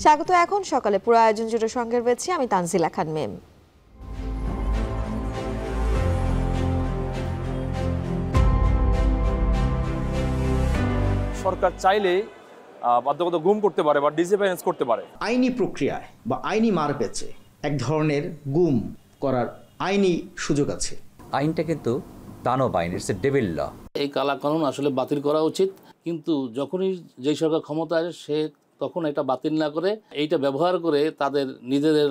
স্বাগত। এখন সকালে পুরো আয়োজন জুড়ে সঙ্গে রয়েছে আমি তানজিলা খান মেম। সরকার চাইলে বাধ্যবাধকতা গুম করতে পারে বা ডিসঅ্যাপিয়ারেন্স করতে পারে। আইনি প্রক্রিয়ায় বা আইনি মারপ্যাচে এক ধরনের গুম করার আইনি সুযোগ আছে। আইনটা কিন্তু দানব আইন, ইটস এ ডেভিল ল। এই কালাকানুন আসলে বাতিল করা উচিত, কিন্তু যখনই যেই সরকার ক্ষমতা আসে সে তখন এটা বাতিল না করে এইটা ব্যবহার করে তাদের নিজেদের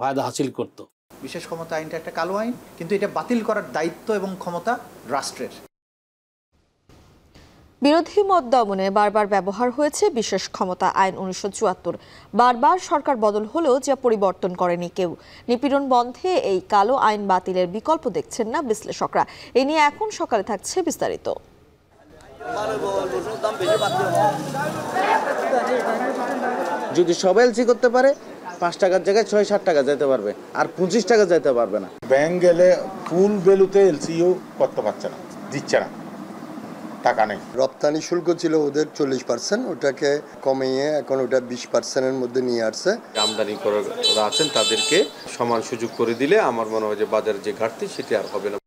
ফায়দা হাসিল করত। বিশেষ ক্ষমতা আইনটা একটা কালো আইন, কিন্তু এটা বাতিল করার দায়িত্ব এবং ক্ষমতা রাষ্ট্রের। বিরোধী মত দমনে বারবার ব্যবহার হয়েছে বিশেষ ক্ষমতা আইন 1974। বারবার সরকার বদল হলেও যা পরিবর্তন করেনি কেউ। নিপীড়ন বন্ধে এই কালো আইন বাতিলের বিকল্প দেখছেন না বিশ্লেষকরা। এ নিয়ে এখন সকালে থাকছে বিস্তারিত। যদি সবাই এলসি করতে পারে 5 টাকার জায়গায় 6-7 টাকা যেতে পারবে, আর 25 টাকা যেতে পারবে না। ব্যাংক গেলে ফুল ভ্যালুতে এলসিও করতে পারছে না, দিচ্ছে না, টাকা নেই। রপ্তানি শুল্ক ছিল ওদের 40%, ওটাকে কমিয়ে এখন ওটা 20%-এর মধ্যে নিয়ে আসছে। আমদানি করা আছেন তাদেরকে সমান সুযোগ করে দিলে আমার মনে হয় যে বাজারে যে ঘাটতি সেটি আর হবে না।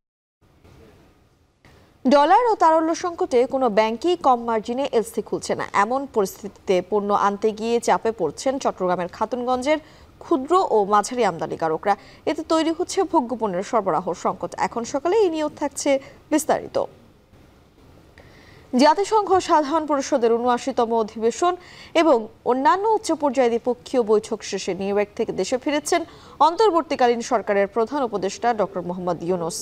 ডলার ও তারল্য সংকটে কোনো ব্যাংকই কম মার্জিনে এলসি খুলছে না। এমন পরিস্থিতিতে পণ্য আনতে গিয়ে চাপে পড়ছেন চট্টগ্রামের খাতুনগঞ্জের ক্ষুদ্র ও মাঝারি আমদানিকারকরা। এতে তৈরি হচ্ছে ভোগ্যপণ্যের সরবরাহ সংকট। এখন সকালে এই নিয়েও থাকছে বিস্তারিত। জাতিসংঘ সাধারণ পরিষদের ৭৯তম অধিবেশন এবং অন্যান্য উচ্চ পর্যায়ে দ্বিপক্ষীয় বৈঠক শেষে নিউ ইয়র্ক থেকে দেশে ফিরেছেন অন্তর্বর্তীকালীন সরকারের প্রধান উপদেষ্টা ডক্টর মোহাম্মদ ইউনূস।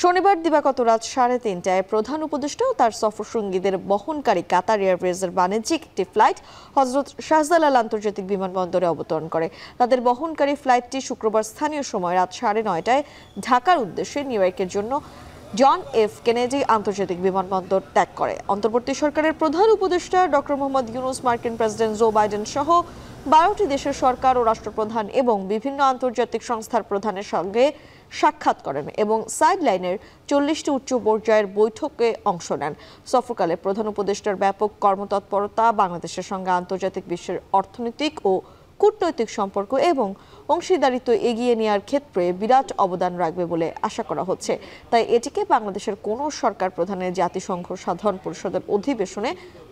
শনিবার দিবাগত রাত 3:30টায় প্রধান উপদেষ্টা ও তার সফরসঙ্গীদের বহনকারী কাতার এয়ারওয়েজের বাণিজ্যিক একটি ফ্লাইট হজরত শাহজালাল আন্তর্জাতিক বিমানবন্দরে অবতরণ করে। তাদের বহনকারী ফ্লাইটটি শুক্রবার স্থানীয় সময় রাত 9:30টায় ঢাকার উদ্দেশ্যে নিউ ইয়র্কের জন্য জন এফ কেনেডি আন্তর্জাতিক বিমানবন্দর ত্যাগ করে। অন্তর্বর্তী সরকারের প্রধান উপদেষ্টা ডক্টর মোহাম্মদ ইউনূস মার্কিন প্রেসিডেন্ট জো বাইডেন সহ 12টি দেশের সরকার ও রাষ্ট্রপ্রধান এবং বিভিন্ন আন্তর্জাতিক সংস্থার প্রধানের সঙ্গে সাক্ষাৎ করেন এবং সাইডলাইনের 40টি উচ্চ পর্যায়ের বৈঠকে অংশ নেন। সফরকালে প্রধান উপদেষ্টার ব্যাপক কর্মতৎপরতা বাংলাদেশের সঙ্গে আন্তর্জাতিক বিশ্বের অর্থনৈতিক ও কূটনৈতিক সম্পর্ক এবং অংশীদারিত্ব এগিয়ে নেওয়ার ক্ষেত্রে বিরাট অবদান রাখবে বলে আশা করা হচ্ছে। তাই এটিকে বাংলাদেশের কোনো সরকার প্রধানের জাতিসংঘ সাধারণ পরিষদের অধিবেশনে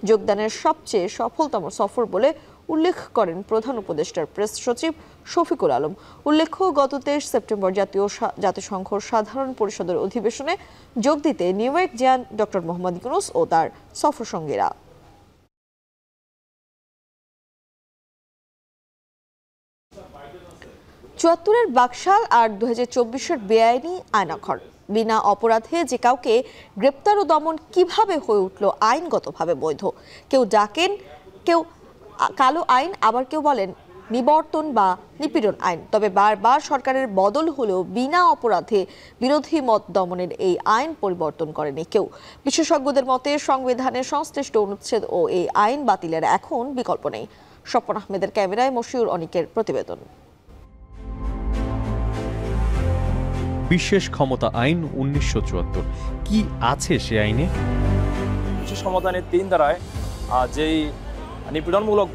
যোগদানের সবচেয়ে সফলতম সফর বলে উল্লেখ করেন প্রধান উপদেষ্টার প্রেস সচিব শফিকুল আলম। উল্লেখ্য, গত 23 সেপ্টেম্বর জাতিসংঘ সাধারণ পরিষদের অধিবেশনে যোগ দিতে নিউ ইয়র্ক যান ডক্টর মোহাম্মদ ইউনূস ও তার সফরসঙ্গীরা। 74-এর বাকশাল আর 2024-এর বেআইনি আয়নাঘর। বিনা অপরাধে যে কাউকে গ্রেপ্তার ও দমন কিভাবে হয়ে উঠল আইনগতভাবে বৈধ? কেউ ডাকেন কেউ কালো আইন, আবার কেউ বলেন নিবর্তন বা নিপীড়ন আইন। তবে বারবার সরকারের বদল হলেও বিনা অপরাধে বিরোধী মত দমনের এই আইন পরিবর্তন করেনি কেউ। বিশেষজ্ঞদের মতে সংবিধানের সংশ্লিষ্ট অনুচ্ছেদ ও এই আইন বাতিলের এখন বিকল্প নেই। স্বপন আহমেদের ক্যামেরায় মশিউর অনিকের প্রতিবেদন। বিশেষ ক্ষমতা আইন 1974 কি আছে সে আইনে? বিশেষ ক্ষমতা আইনের 3 ধারায় যেই নিপীড়নমূলক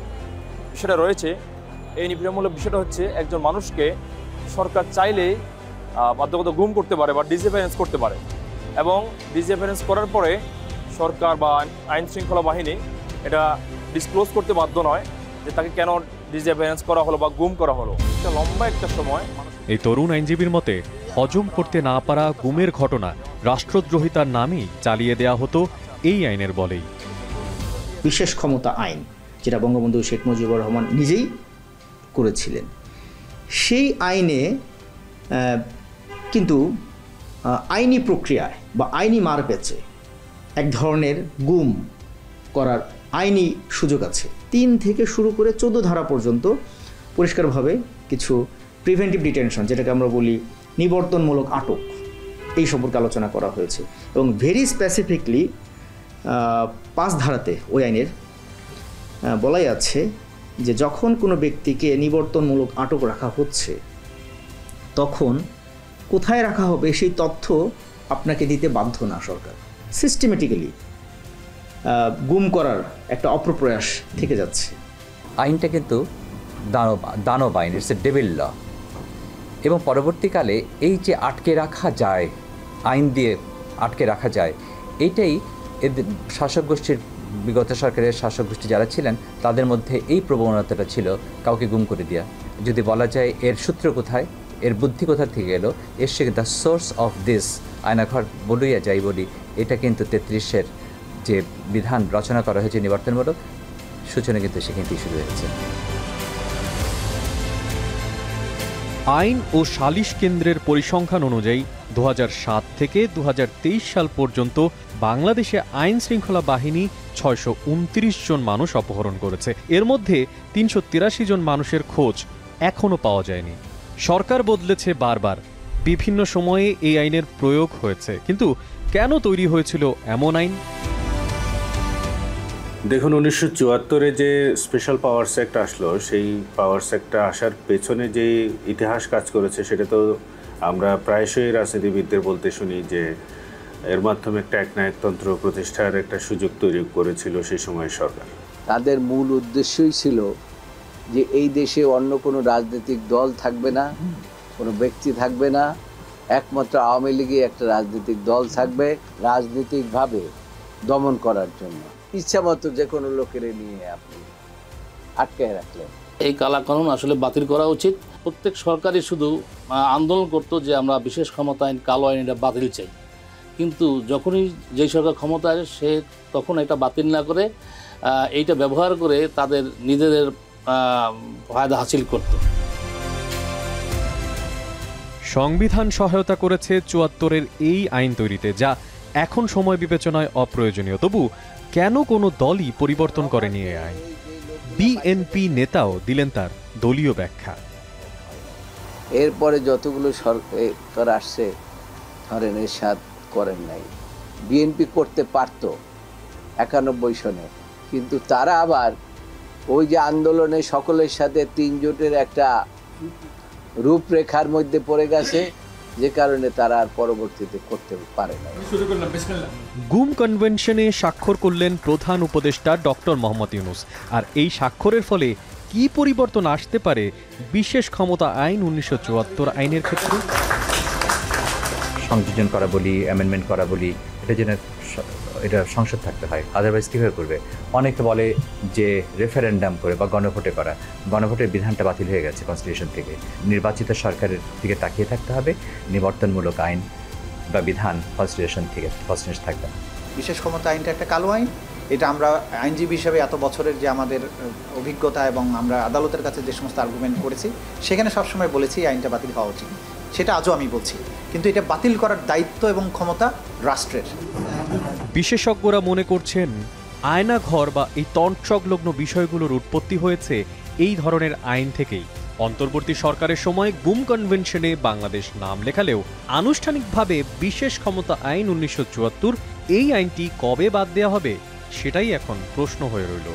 বিষয়টা রয়েছে, এই নিপীড়নমূলক বিষয়টা হচ্ছে একজন মানুষকে সরকার চাইলে বাধ্যবাধকতা গুম করতে পারে বা ডিসঅ্যাপিয়ারেন্স করতে পারে, এবং ডিসঅ্যাপিয়ারেন্স করার পরে সরকার বা আইন শৃঙ্খলা বাহিনী এটা ডিসক্লোজ করতে বাধ্য নয় যে তাকে কেন ডিসঅ্যাপিয়ারেন্স করা হলো বা গুম করা হলো। এটা লম্বা একটা সময়। এই তরুণ আইনজীবীর মতে হজম করতে না পারা গুমের ঘটনা রাষ্ট্রদ্রোহিতার নামেই চালিয়ে দেয়া হতো এই আইনের বলেই। বিশেষ ক্ষমতা আইন, যেটা বঙ্গবন্ধু শেখ মুজিবুর রহমান নিজেই করেছিলেন, সেই আইনে কিন্তু আইনি প্রক্রিয়ায় বা আইনি মারপ্যাচে এক ধরনের গুম করার আইনি সুযোগ আছে। 3 থেকে শুরু করে 14 ধারা পর্যন্ত পরিষ্কারভাবে কিছু প্রিভেন্টিভ ডিটেনশন, যেটাকে আমরা বলি নিবর্তনমূলক আটক, এই সম্পর্কে আলোচনা করা হয়েছে। এবং ভেরি স্পেসিফিকলি 5 ধারাতে ওই আইনের বলাই আছে যে যখন কোনো ব্যক্তিকে নিবর্তনমূলক আটক রাখা হচ্ছে তখন কোথায় রাখা হবে সেই তথ্য আপনাকে দিতে বাধ্য না সরকার। সিস্টেমেটিক্যালি গুম করার একটা অপপ্রয়াস থেকে যাচ্ছে। আইনটা কিন্তু দানব আইন, ইটস এ ডেভিল ল। এবং পরবর্তীকালে এই যে আটকে রাখা যায়, আইন দিয়ে আটকে রাখা যায়, এইটাই শাসক গোষ্ঠীর, বিগত সরকারের শাসক গোষ্ঠী যারা ছিলেন তাদের মধ্যে এই প্রবণতাটা ছিল কাউকে গুম করে দেওয়া। যদি বলা যায় এর সূত্র কোথায়, এর বুদ্ধি কোথা থেকে এলো, এর সে the source of this Aynaghor বলিয়া যাই বলি, এটা কিন্তু 33-এর যে বিধান রচনা করা হয়েছে নিবর্তনমূলক, সূচনা কিন্তু সেখান থেকে শুরু হয়েছে। আইন ও সালিশ কেন্দ্রের পরিসংখ্যান অনুযায়ী 2007 থেকে 2023 সাল পর্যন্ত বাংলাদেশে আইন শৃঙ্খলা বাহিনী 629 জন মানুষ অপহরণ করেছে। এর মধ্যে 383 জন মানুষের খোঁজ এখনো পাওয়া যায়নি। সরকার বদলেছে বারবার, বিভিন্ন সময়ে এই আইনের প্রয়োগ হয়েছে, কিন্তু কেন তৈরি হয়েছিল এমন আইন? দেখুন, 1974-এ যে স্পেশাল পাওয়ার্স অ্যাক্ট আসলো, সেই পাওয়ার্স অ্যাক্টটা আসার পেছনে যে ইতিহাস কাজ করেছে সেটা তো আমরা প্রায়শই রাজনীতিবিদদের বলতে শুনি যে এর মাধ্যমে একটা একনায়কতন্ত্র প্রতিষ্ঠার একটা সুযোগ তৈরি করেছিল সেই সময় সরকার। তাদের মূল উদ্দেশ্যই ছিল যে এই দেশে অন্য কোনো রাজনৈতিক দল থাকবে না, কোনো ব্যক্তি থাকবে না, একমাত্র আওয়ামী লীগই একটা রাজনৈতিক দল থাকবে, রাজনৈতিকভাবে দমন করার জন্য ইচ্ছা মতো যে কোনো লোকের নিয়ে আপনি আটকায় রাখলেন। এই কালাকানুন আসলে বাতিল করা উচিত। প্রত্যেক সরকারই শুধু আন্দোলন করতো যে আমরা বিশেষ ক্ষমতা আইন, কালো আইন এটা বাতিল চাই, কিন্তু যখনই যেই সরকার ক্ষমতা আসে সে তখন এটা বাতিল না করে এইটা ব্যবহার করে তাদের নিজেদের ফায়দা হাসিল করত। সংবিধান সহায়তা করেছে 74-এর এই আইন তৈরিতে, যা এখন সময় বিবেচনায় অপ্রয়োজনীয়। তবু কেন কোনো দলই পরিবর্তন করেনি এই আইন? বিএনপি নেতাও দিলেন তার দলীয় ব্যাখ্যা। এরপরে যতগুলো সরকার আসছে, ধরেন এরশাদ করেন নাই, বিএনপি করতে পারত 91 সনে, কিন্তু তারা আবার ওই যে আন্দোলনে সকলের সাথে 3 জোটের একটা রূপরেখার মধ্যে পড়ে গেছে, যে কারণে তারা আর পরবর্তীতে করতে পারে না। গুম কনভেনশনে স্বাক্ষর করলেন প্রধান উপদেষ্টা ডক্টর মোহাম্মদ ইউনূস। আর এই স্বাক্ষরের ফলে কি পরিবর্তন আসতে পারে বিশেষ ক্ষমতা আইন 1974 আইনের ক্ষেত্রে? সংযোজন করা বলি, অ্যামেন্ডমেন্ট করা বলি, এটা সংসদ থাকতে হয়, আদারওয়াইজ কীভাবে করবে? অনেকে বলে যে রেফারেন্ডাম করে বা গণভোটে করা, গণভোটের বিধানটা বাতিল হয়ে গেছে কনস্টিটিউশন থেকে। নির্বাচিত সরকারের দিকে তাকিয়ে থাকতে হবে, নিবর্তনমূলক আইন বা বিধান কনস্টিটিউশন থেকে কনস্টিটিউশন থাকবে না। বিশেষ ক্ষমতা আইনটা একটা কালো আইন। এটা আমরা আইনজীবী হিসেবে এত বছরের যে আমাদের অভিজ্ঞতা এবং আমরা আদালতের কাছে যে সমস্ত আর্গুমেন্ট করেছি, সেখানে সবসময় বলেছি আইনটা বাতিল হওয়া উচিত। সেটা আজও আমি বলছি, কিন্তু এটা বাতিল করার দায়িত্ব এবং ক্ষমতা রাষ্ট্রের। বিশেষজ্ঞরা মনে করছেন আয়নাঘর বা এই তন্ত্রসংলগ্ন বিষয়গুলোর উৎপত্তি হয়েছে এই ধরনের আইন থেকেই। অন্তর্বর্তী সরকারের সময় গুম কনভেনশনে বাংলাদেশ নাম লেখালেও আনুষ্ঠানিকভাবে বিশেষ ক্ষমতা আইন 1974 এই আইনটি কবে বাদ দেওয়া হবে সেটাই এখন প্রশ্ন হয়ে রইল।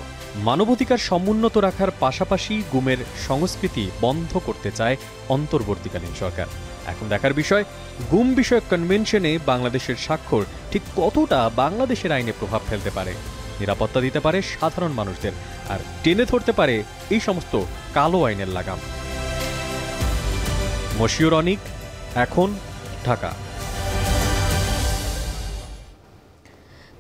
মানবাধিকার সমুন্নত রাখার পাশাপাশি গুমের সংস্কৃতি বন্ধ করতে চায় অন্তর্বর্তীকালীন সরকার। এখন দেখার বিষয়, গুম বিষয়ক কনভেনশনে বাংলাদেশের স্বাক্ষর ঠিক কতটা বাংলাদেশের আইনে প্রভাব ফেলতে পারে, নিরাপত্তা দিতে পারে সাধারণ মানুষদের, আর টেনে ধরতে পারে এই সমস্ত কালো আইনের লাগাম। মশিউর অনিক, এখন, ঢাকা।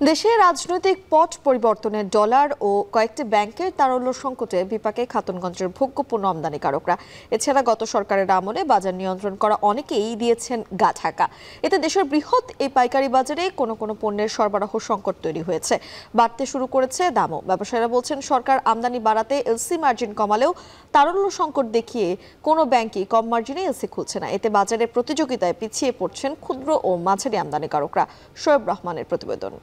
দেশে রাজনৈতিক পট পরিবর্তনে ডলার ও কয়েকটি ব্যাংকের তারল্য সংকটে বিপাকে খাতুনগঞ্জের ভোগ্যপণ্য আমদানিকারকরা। এছাড়া গত সরকারের আমলে বাজার নিয়ন্ত্রণ করা অনেকেই দিয়েছেন গা ঢাকা। এতে দেশের বৃহৎ এই পাইকারি বাজারে কোনো কোনো পণ্যের সরবরাহ সংকট তৈরি হয়েছে, বাড়তে শুরু করেছে দামও। ব্যবসায়ীরা বলছেন সরকার আমদানি বাড়াতে এলসি মার্জিন কমালেও তারল্য সংকট দেখিয়ে কোনো ব্যাংকই কম মার্জিনে এলসি খুলছে না। এতে বাজারের প্রতিযোগিতায় পিছিয়ে পড়ছেন ক্ষুদ্র ও মাঝারি আমদানিকারকরা। শোয়েব রহমানের প্রতিবেদন।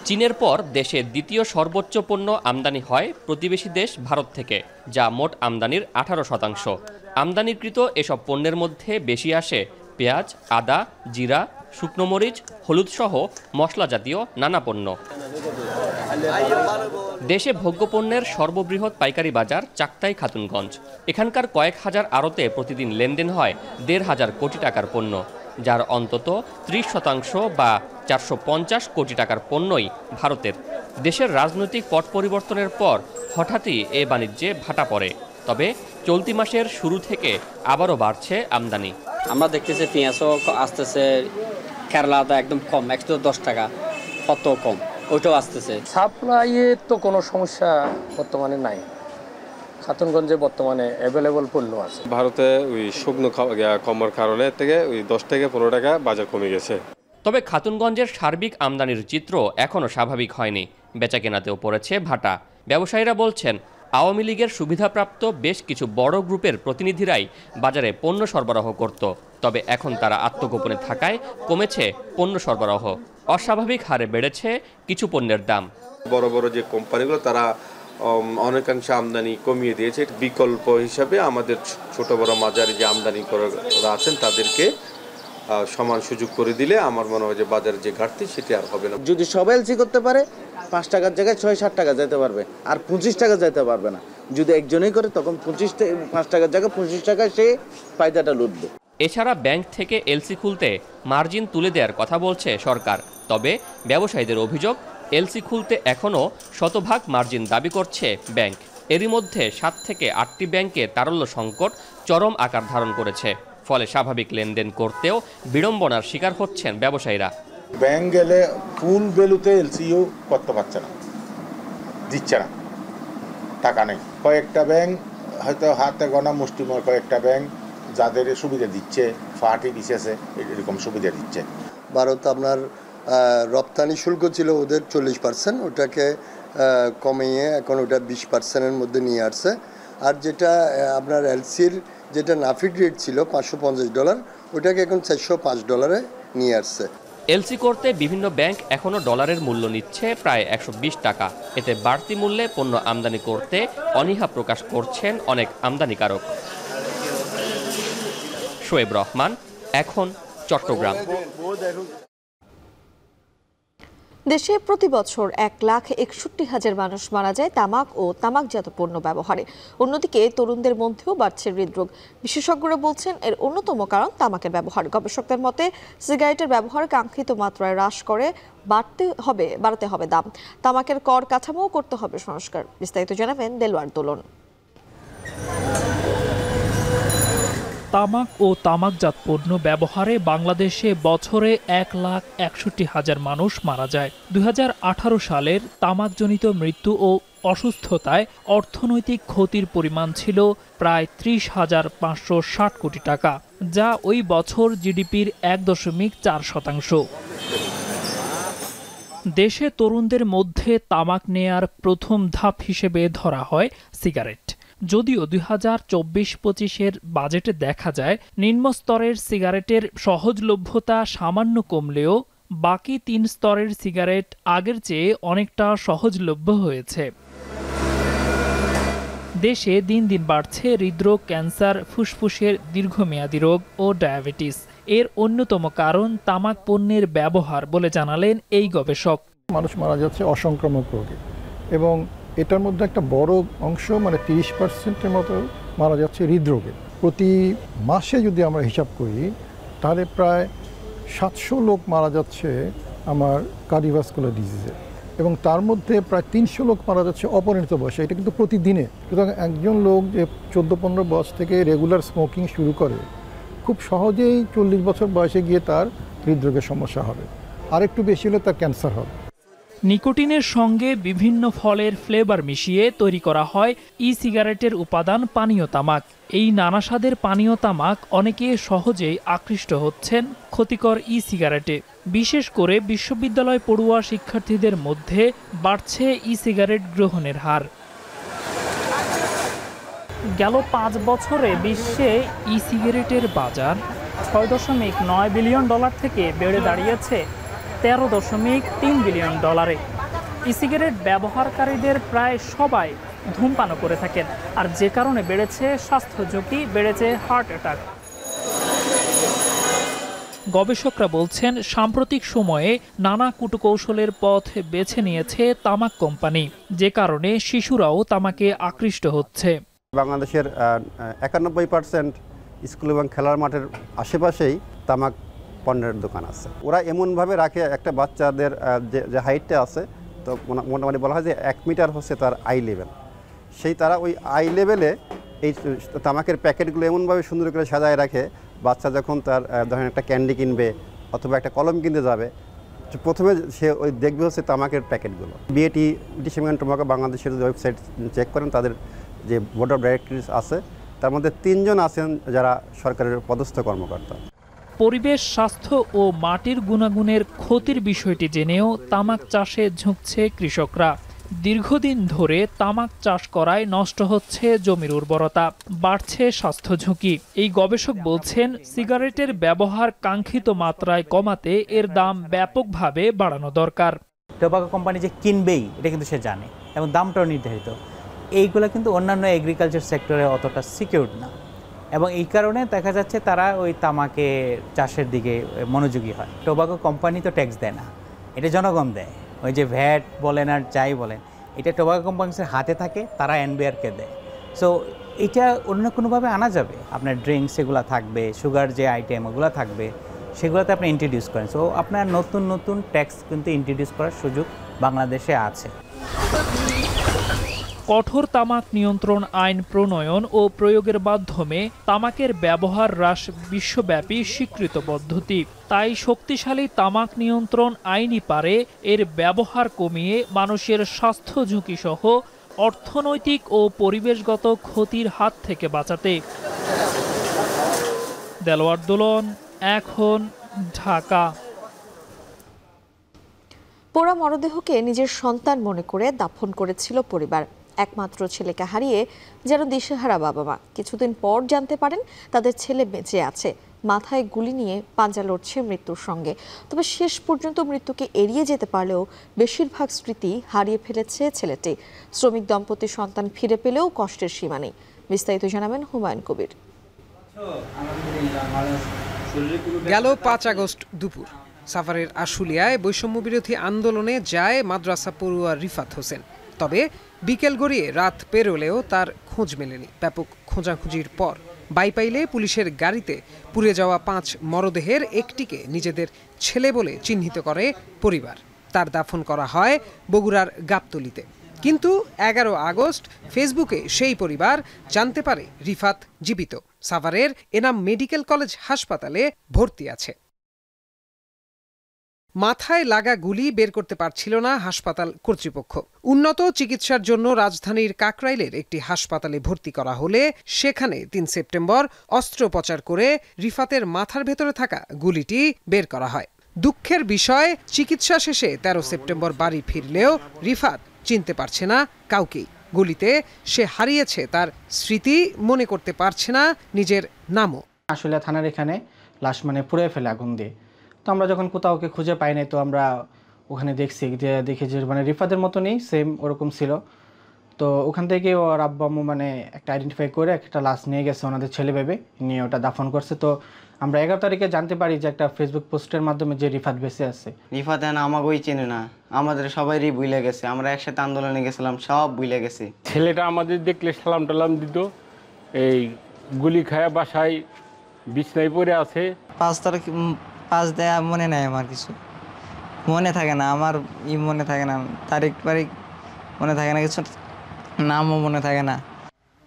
চীনের পর দেশে দ্বিতীয় সর্বোচ্চ পণ্য আমদানি হয় প্রতিবেশী দেশ ভারত থেকে, যা মোট আমদানির 18%। আমদানিকৃত এসব পণ্যের মধ্যে বেশি আসে পেঁয়াজ, আদা, জিরা, শুকনো মরিচ, হলুদ সহ মশলা জাতীয় নানা পণ্য। দেশে ভোগ্যপণ্যের সর্ববৃহৎ পাইকারি বাজার চাকতাই খাতুনগঞ্জ। এখানকার কয়েক হাজার আড়তে প্রতিদিন লেনদেন হয় 1,500 কোটি টাকার পণ্য। যার অন্তত 30% বা 450 কোটি টাকার পণ্যই ভারতের। দেশের রাজনৈতিক পট পরিবর্তনের পর হঠাৎই এ বাণিজ্যে ভাটা পড়ে। তবে চলতি মাসের শুরু থেকে আবারও বাড়ছে আমদানি। আমরা দেখতেছি পেঁয়াজও আসতেছে, কেরালাতে একদম কম, 110 টাকা, কত কম, ওইটাও আসতেছে। সাপ্লাইয়ের তো কোনো সমস্যা বর্তমানে নাই, খাতুনগঞ্জে বর্তমানে অ্যাভেলেবল পণ্য আছে। ভারতে ওই শুকনো কমার কারণে থেকে ওই 10 থেকে 15 টাকা বাজার কমে গেছে। তবে খাতুনগঞ্জের সার্বিক আমদানির চিত্র এখনও স্বাভাবিক হয়নি, বেচাকেনাতেও পড়েছে ভাটা। ব্যবসায়ীরা বলছেন, আওয়ামী লীগের সুবিধাপ্রাপ্ত বেশ কিছু বড় গ্রুপের প্রতিনিধিরাই বাজারে পণ্য সরবরাহ করত, তবে এখন তারা আত্মগোপনে থাকায় কমেছে পণ্য সরবরাহ। অস্বাভাবিক হারে বেড়েছে কিছু পণ্যের দাম। বড় বড় যে কোম্পানিগুলো তারা অনেকাংশে আমদানি কমিয়ে দিয়েছে। বিকল্প হিসাবে আমাদের ছোট বড় মাঝারি যে আমদানি করা আছেন তাদেরকে সমান সুযোগ করে দিলে আমার মনে হয় যে বাজারের যে ঘাটতি সেটি আর হবে না। যদি সবাই এলসি করতে পারে 5 টাকার জায়গায় 6-7 টাকা যেতে পারবে, আর 25 টাকা যেতে পারবে না। যদি একজনই করে তখন 5 টাকার জায়গায় 25 টাকায় সে ফায়দাটা লুটবে। এছাড়া ব্যাংক থেকে এলসি খুলতে মার্জিন তুলে দেওয়ার কথা বলছে সরকার। তবে ব্যবসায়ীদের অভিযোগ, এলসি খুলতে এখনও শতভাগ মার্জিন দাবি করছে ব্যাংক। এরই মধ্যে 7 থেকে 8টি ব্যাংকে তারল্য সংকট চরম আকার ধারণ করেছে। ফলে স্বাভাবিক লেনদেন করতেও বিড়ম্বনার শিকার হচ্ছেন ব্যবসায়ীরা। ব্যাংক গেলে ফুল ভ্যালুতে এলসিও করতে পারছে না, দিচ্ছে না, টাকা নেই। কয়েকটা ব্যাংক হয়তো হাতে গোনা মুষ্টিমেয় কয়েকটা ব্যাংক যাদের সুবিধা দিচ্ছে, ফাটি বিশেষে এরকম সুবিধা দিচ্ছে। ভারত আপনার রপ্তানি শুল্ক ছিল ওদের 40%, ওটাকে কমিয়ে এখন ওটা 20%-এর মধ্যে নিয়ে আসছে। আর যেটা আপনার এলসির যেটা নাফিড রেট ছিল $550, ওটাকে এখন $405 নিয়ে আসছে। এলসি করতে বিভিন্ন ব্যাংক এখনও ডলারের মূল্য নিচ্ছে প্রায় 120 টাকা। এতে বাড়তি মূল্যে পণ্য আমদানি করতে অনীহা প্রকাশ করছেন অনেক আমদানিকারক। শোয়েব রহমান, এখন চট্টগ্রাম। দেশে প্রতি বছর 1,61,000 মানুষ মারা যায় তামাক ও তামাকজাত পণ্য ব্যবহারে। অন্যদিকে তরুণদের মধ্যেও বাড়ছে হৃদরোগ। বিশেষজ্ঞরা বলছেন এর অন্যতম কারণ তামাকের ব্যবহার। গবেষকদের মতে সিগারেটের ব্যবহার কাঙ্ক্ষিত মাত্রায় হ্রাস করে বাড়াতে হবে দাম। তামাকের কর কাঠামোও করতে হবে সংস্কার। বিস্তারিত জানাবেন দেলোয়ার দোলন। তামাক ও তামাকজাত পণ্য ব্যবহারে বাংলাদেশে বছরে 1,61,000 মানুষ মারা যায়। 2018 সালের তামাকজনিত মৃত্যু ও অসুস্থতায় অর্থনৈতিক ক্ষতির পরিমাণ ছিল প্রায় 30,560 কোটি টাকা, যা ওই বছর জিডিপির 1.4%। দেশে তরুণদের মধ্যে তামাক নেয়ার প্রথম ধাপ হিসেবে ধরা হয় সিগারেট। যদিও 2024-25-এর বাজেটে দেখা যায় নিম্নস্তরের সিগারেটের সহজলভ্যতা সামান্য কমলেও বাকি 3 স্তরের সিগারেট আগের চেয়ে অনেকটা সহজলভ্য হয়েছে। দেশে দিন দিন বাড়ছে হৃদরোগ, ক্যান্সার, ফুসফুসের দীর্ঘমেয়াদী রোগ ও ডায়াবেটিস। এর অন্যতম কারণ তামাক পণ্যের ব্যবহার বলে জানালেন এই গবেষক। মানুষ মারা যাচ্ছে অসংক্রামক রোগে, এবং এটার মধ্যে একটা বড় অংশ মানে 30%-এর মতো মারা যাচ্ছে হৃদরোগে। প্রতি মাসে যদি আমরা হিসাব করি তাহলে প্রায় 700 লোক মারা যাচ্ছে আমার কার্ডিওভাস্কুলার ডিজিজে, এবং তার মধ্যে প্রায় 300 লোক মারা যাচ্ছে অপরিণত বয়সে। এটা কিন্তু প্রতিদিনে। সুতরাং একজন লোক যে 14-15 বয়স থেকে রেগুলার স্মোকিং শুরু করে, খুব সহজেই 40 বছর বয়সে গিয়ে তার হৃদরোগের সমস্যা হবে, আর একটু বেশি হলে তার ক্যান্সার হবে। নিকোটিনের সঙ্গে বিভিন্ন ফলের ফ্লেভার মিশিয়ে তৈরি করা হয় ই সিগারেটের উপাদান পানীয় তামাক। এই নানা স্বাদের পানীয় তামাক অনেকে সহজেই আকৃষ্ট হচ্ছেন ক্ষতিকর ই সিগারেটে। বিশেষ করে বিশ্ববিদ্যালয় পড়ুয়া শিক্ষার্থীদের মধ্যে বাড়ছে ই সিগারেট গ্রহণের হার। গেল 5 বছরে বিশ্বে ই সিগারেটের বাজার $6.9 বিলিয়ন থেকে বেড়ে দাঁড়িয়েছে $13.3 বিলিয়ন। ই সিগারেট ব্যবহারকারীদের প্রায় সবাই ধূমপান করে থাকেন, আর যে কারণে বেড়েছে স্বাস্থ্য ঝুঁকি, বেড়েছে হার্ট অ্যাটাক। গবেষকরা বলছেন সাম্প্রতিক সময়ে নানা কূটকৌশলের পথ বেছে নিয়েছে তামাক কোম্পানি, যে কারণে শিশুরাও তামাকে আকৃষ্ট হচ্ছে। বাংলাদেশের 91% স্কুল এবং খেলার মাঠের আশেপাশেই তামাক পণ্যের দোকান আছে। ওরা এমনভাবে রাখে একটা বাচ্চাদের যে হাইটটা আছে, তো মোটামুটি বলা হয় যে 1 মিটার হচ্ছে তার আই লেভেল, সেই তারা ওই আই লেভেলে এই তামাকের প্যাকেটগুলো এমনভাবে সুন্দর করে সাজায় রাখে, বাচ্চা যখন তার ধরেন একটা ক্যান্ডি কিনবে অথবা একটা কলম কিনতে যাবে, প্রথমে সে ওই দেখবে হচ্ছে তামাকের প্যাকেটগুলো। বিএটি ব্রিটিশ আমেরিকান টোবাকো বাংলাদেশের ওয়েবসাইট চেক করেন, তাদের যে বোর্ড অফ ডাইরেক্টরস আছে তার মধ্যে 3 জন আছেন যারা সরকারের পদস্থ কর্মকর্তা। পরিবেশ, স্বাস্থ্য ও মাটির গুণাগুণের ক্ষতির বিষয়টি জেনেও তামাক চাষে ঝুঁকছে কৃষকরা। দীর্ঘদিন ধরে তামাক চাষ করায় নষ্ট হচ্ছে জমির উর্বরতা, বাড়ছে স্বাস্থ্য ঝুঁকি। এই গবেষক বলছেন, সিগারেটের ব্যবহার কাঙ্ক্ষিত মাত্রায় কমাতে এর দাম ব্যাপকভাবে বাড়ানো দরকার। টোবাকো কোম্পানি যে কিনবেই এটা কিন্তু সে জানে এবং দামটাও নির্ধারিত। এইগুলো কিন্তু অন্যান্য এগ্রিকালচার সেক্টরে অতটা সিকিউরড না, এবং এই কারণে দেখা যাচ্ছে তারা ওই তামাকে চাষের দিকে মনোযোগী হয়। টোবাকো কোম্পানি তো ট্যাক্স দেয় না, এটা জনগণ দেয়। ওই যে ভ্যাট বলেন আর যাই বলেন, এটা টোবাকো কোম্পানির হাতে থাকে, তারা এনবিআরকে দেয়। সো এটা অন্য কোনোভাবে আনা যাবে। আপনার ড্রিঙ্কস এগুলো থাকবে, সুগার যে আইটেম ওগুলো থাকবে, সেগুলোতে আপনি ইন্ট্রোডিউস করেন। সো আপনার নতুন নতুন ট্যাক্স কিন্তু ইন্ট্রোডিউস করার সুযোগ বাংলাদেশে আছে। কঠোর তামাক নিয়ন্ত্রণ আইন প্রণয়ন ও প্রয়োগের মাধ্যমে তামাকের ব্যবহার হ্রাস বিশ্বব্যাপী স্বীকৃত পদ্ধতি। তাই শক্তিশালী তামাক নিয়ন্ত্রণ আইনই পারে এর ব্যবহার কমিয়ে মানুষের স্বাস্থ্য ঝুঁকি সহ অর্থনৈতিক ও পরিবেশগত ক্ষতির হাত থেকে বাঁচাতে। দেলোয়ার দোলন, এখন, ঢাকা। পোড়া মরদেহকে নিজের সন্তান মনে করে দাফন করেছিল পরিবার। একমাত্র ছেলেকে হারিয়ে যেন দিশেহারা বাবা মা। কিছুদিন পর জানতে পারেন তাদের ছেলে বেঁচে আছে। মাথায় গুলি নিয়ে পাঞ্জা লড়ছে মৃত্যুর সঙ্গে। তবে শেষ পর্যন্ত মৃত্যুকে এড়িয়ে যেতে পারলেও বেশিরভাগ স্মৃতি হারিয়ে ফেলেছে ছেলেটি। শ্রমিক দম্পতির সন্তান ফিরে পেলেও কষ্টের সীমা নেই। বিস্তারিত জানাবেন হুমায়ুন কবির। গেল 5 আগস্ট দুপুর সাভারের আশুলিয়ায় বৈষম্য বিরোধী আন্দোলনে যায় মাদ্রাসা পড়ুয়া রিফাত হোসেন। তবে বিকেল গড়িয়ে রাত পেরোলেও তার খোঁজ মেলেনি। ব্যাপক খোঁজাখুঁজির পর বাইপাইলে পুলিশের গাড়িতে পুড়ে যাওয়া 5 মরদেহের একটিকে নিজেদের ছেলে বলে চিহ্নিত করে পরিবার। তার দাফন করা হয় বগুড়ার গাবতলীতে। কিন্তু 11 আগস্ট ফেসবুকে সেই পরিবার জানতে পারে রিফাত জীবিত, সাভারের এনাম মেডিকেল কলেজ হাসপাতালে ভর্তি আছে। মাথায় লাগা গুলি বের করতে পারছিল না হাসপাতাল কর্তৃপক্ষ। উন্নত চিকিৎসার জন্য রাজধানীর কাকরাইলের একটি হাসপাতালে ভর্তি করা হলে সেখানে 3 সেপ্টেম্বর অস্ত্রোপচার করে রিফাতের মাথার ভেতরে থাকা গুলিটি বের করা হয়। দুঃখের বিষয়, চিকিৎসা শেষে 13 সেপ্টেম্বর বাড়ি ফিরলেও রিফাত চিনতে পারছে না কাউকেই। গুলিতে সে হারিয়েছে তার স্মৃতি, মনে করতে পারছে না নিজের নামও। আসলে থানার এখানে লাশ পুড়ে ফেলে আগুন দিয়ে। তো আমরা যখন কোথাও ওকে খুঁজে পাই নাই, তো আমরা ওখানে দেখছি যে রিফাতের মতনই সেম ওরকম ছিল। তো ওখান থেকে ওর আব্বা আম্মু একটা আইডেন্টিফাই করে একটা লাশ নিয়ে গেছে ওনাদের ছেলে ভেবে, নিয়ে ওটা দাফন করছে। তো আমরা 11 তারিখে জানতে পারি যে একটা ফেসবুক পোস্টের মাধ্যমে যে রিফাত বেঁচে আছে। রিফাত আমাকেই চেনে না, আমাদের সবাইরই ভুলে গেছে। আমরা একসাথে আন্দোলনে গেছিলাম, সব ভুলে গেছে। ছেলেটা আমাদের দেখলে সালাম টালাম দিত। এই গুলি খায়া বাসায় বিছনায় পড়ে আছে। 5 তারিখ 5 দেয়া মনে নাই, আমার কিছু মনে থাকে না, আমার মনে থাকে না, তারিখ মনে থাকে না, কিছু নামও মনে থাকে না।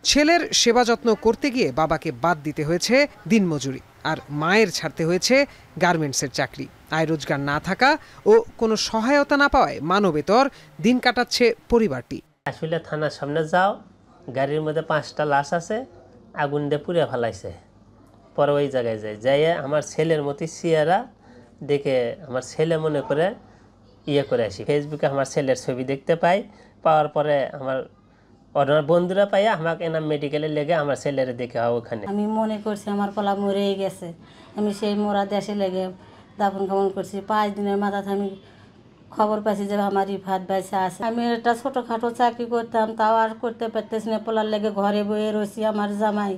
ছেলের সেবা যত্ন করতে গিয়ে বাবাকে বাদ দিতে হয়েছে দিনমজুরি, আর মায়ের ছাড়তে হয়েছে গার্মেন্টসের চাকরি। আয় রোজগার না থাকা ও কোনো সহায়তা না পাওয়ায় মানবেতর দিন কাটাচ্ছে পরিবারটি। আসলে থানার সামনে যাও, গাড়ির মধ্যে 5টা লাশ আছে, আগুন দিয়ে পুড়ে ফেলাইছে। পরে ওই জায়গায় যাই আমার ছেলের মতো চেহারা দেখে আমার ছেলে মনে করে করে আসি। ফেসবুকে আমার ছেলের ছবি দেখতে পাই, পাওয়ার পরে আমার বন্ধুরা পাইয়া আমাকে এনাম মেডিকেলে লেগে আমার ছেলের দেখে ওখানে। আমি মনে করছি আমার পোলা মরেই গেছে, আমি সেই মোরা দেশে লেগে দাফন খামন করছি। 5 দিনের মাথায় আমি খবর পাইছি যে আমার রিফাত বাইসে আছে। আমি একটা ছোটোখাটো চাকরি করতাম, তাও আর করতে পারতেছি না, পোলার লেগে ঘরে বয়ে রয়েছি আমার জামাই।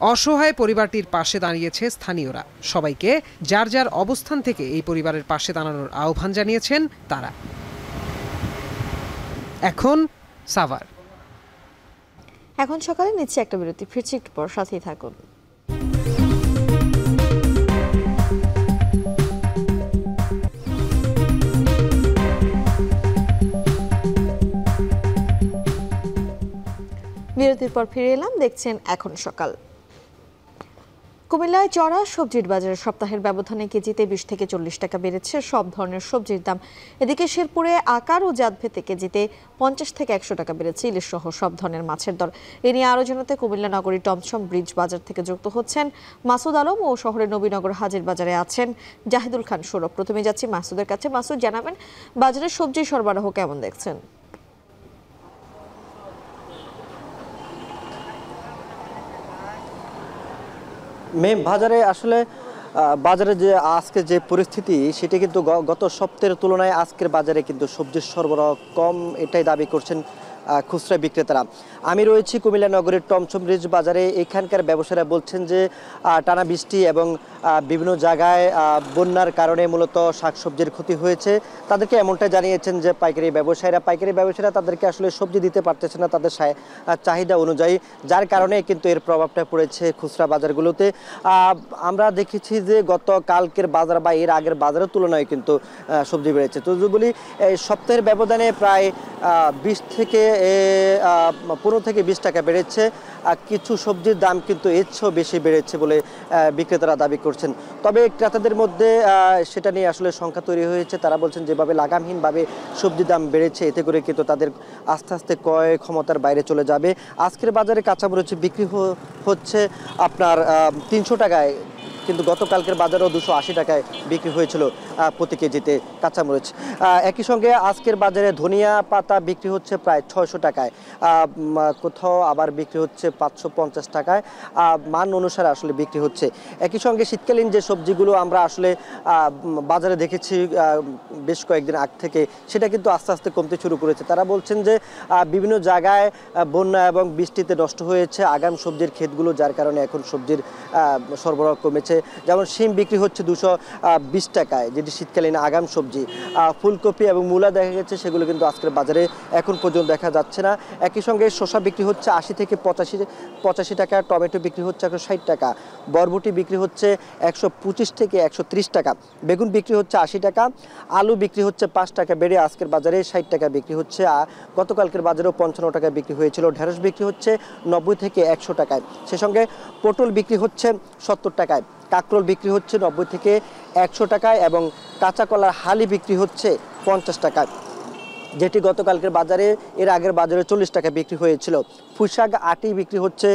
অসহায় পরিবারটির পাশে দাঁড়িয়েছে স্থানীয়রা। সবাইকে যার যার অবস্থান থেকে এই পরিবারের পাশে দাঁড়ানোর আহ্বান জানিয়েছেন তারা। এখন সাভার। এখন সকালে নিচ্ছে একটা বিরতি, ফিরছি একটু পর, সাথেই থাকুন। বিরতির পর ফিরে এলাম, দেখছেন এখন সকাল। কুমিল্লায় চড়া সবজির বাজারে সপ্তাহের ব্যবধানে কেজিতে 20 থেকে 40 টাকা বেড়েছে সব ধরনের সবজির দাম। এদিকে শেরপুরে আকার ও জাতভেদে কেজিতে 50 থেকে 100 টাকা বেড়েছে ইলিশ সহ সব ধরনের মাছের দর। এ নিয়ে আরো জানাতে কুমিল্লা নগরী টমছম ব্রিজ বাজার থেকে যুক্ত হচ্ছেন মাসুদ আলম ও শহরের নবীনগর হাজির বাজারে আছেন জাহিদুল খান সৌরভ। প্রথমে যাচ্ছি মাসুদের কাছে। মাসুদ, জানাবেন বাজারের সবজি সরবরাহ কেমন দেখছেন? বাজারে আসলে বাজারে যে আজকে যে পরিস্থিতি সেটা কিন্তু গত সপ্তাহের তুলনায় আজকের বাজারে কিন্তু সবজির সরবরাহ কম, এটাই দাবি করছেন খুচরা বিক্রেতারা। আমি রয়েছি কুমিল্লা নগরের টমছম ব্রিজ বাজারে। এখানকার ব্যবসায়ীরা বলছেন যে টানা বৃষ্টি এবং বিভিন্ন জায়গায় বন্যার কারণে মূলত শাকসবজির ক্ষতি হয়েছে। তাদেরকে এমনটাই জানিয়েছেন যে পাইকারি ব্যবসায়ীরা তাদেরকে আসলে সবজি দিতে পারতেছে না তাদের চাহিদা অনুযায়ী, যার কারণে কিন্তু এর প্রভাবটা পড়েছে খুচরা বাজারগুলোতে। আমরা দেখেছি যে গত কালকের বাজার বা এর আগের বাজারের তুলনায় কিন্তু সবজি বেড়েছে। তো যদি বলি সপ্তাহের ব্যবধানে প্রায় 20 থেকে 15 থেকে 20 টাকা বেড়েছে। কিছু সবজির দাম কিন্তু এর চেয়েও বেশি বেড়েছে বলে বিক্রেতারা দাবি করছেন। তবে ক্রেতাদের মধ্যে সেটা নিয়ে আসলে সংখ্যা তৈরি হয়েছে। তারা বলছেন যেভাবে লাগামহীনভাবে সবজির দাম বেড়েছে এতে করে কিন্তু তাদের আস্তে আস্তে ক্রয় ক্ষমতার বাইরে চলে যাবে। আজকের বাজারে কাঁচামরিচ বিক্রি হচ্ছে আপনার 300 টাকায়, কিন্তু গতকালকের বাজারেও 280 টাকায় বিক্রি হয়েছিল প্রতি কেজিতে কাঁচামরিচ। একই সঙ্গে আজকের বাজারে ধনিয়া পাতা বিক্রি হচ্ছে প্রায় 600 টাকায়, কোথাও আবার বিক্রি হচ্ছে 550 টাকায়, মান অনুসারে আসলে বিক্রি হচ্ছে। একই সঙ্গে শীতকালীন যে সবজিগুলো আমরা আসলে বাজারে দেখেছি বেশ কয়েকদিন আগ থেকে, সেটা কিন্তু আস্তে আস্তে কমতে শুরু করেছে। তারা বলছেন যে বিভিন্ন জায়গায় বন্যা এবং বৃষ্টিতে নষ্ট হয়েছে আগাম সবজির ক্ষেতগুলো, যার কারণে এখন সবজির সরবরাহ কমেছে। যেমন শিম বিক্রি হচ্ছে 220 টাকায়, যেটি শীতকালীন আগাম সবজি। ফুলকপি এবং মূলা দেখা গেছে সেগুলো কিন্তু আজকের বাজারে এখন পর্যন্ত দেখা যাচ্ছে না। একই সঙ্গে শসা বিক্রি হচ্ছে 80 থেকে 85 টাকা, টমেটো বিক্রি হচ্ছে 160 টাকা, বরবটি বিক্রি হচ্ছে 125 থেকে 130 টাকা, বেগুন বিক্রি হচ্ছে 80 টাকা, আলু বিক্রি হচ্ছে 5 টাকা বেড়ে আজকের বাজারে 60 টাকা বিক্রি হচ্ছে। গতকালকের বাজারেও 55 টাকা বিক্রি হয়েছিল। ঢেঁড়স বিক্রি হচ্ছে 90 থেকে 100 টাকায়। সে সঙ্গে পটল বিক্রি হচ্ছে 70 টাকায়, কাঁকরোল বিক্রি হচ্ছে 90 থেকে 100 টাকায় এবং কাঁচা কলার হালি বিক্রি হচ্ছে 50 টাকায়, যেটি গতকালকের বাজারে এর আগের বাজারে 40 টাকা বিক্রি হয়েছিল। পুঁইশাক আটি বিক্রি হচ্ছে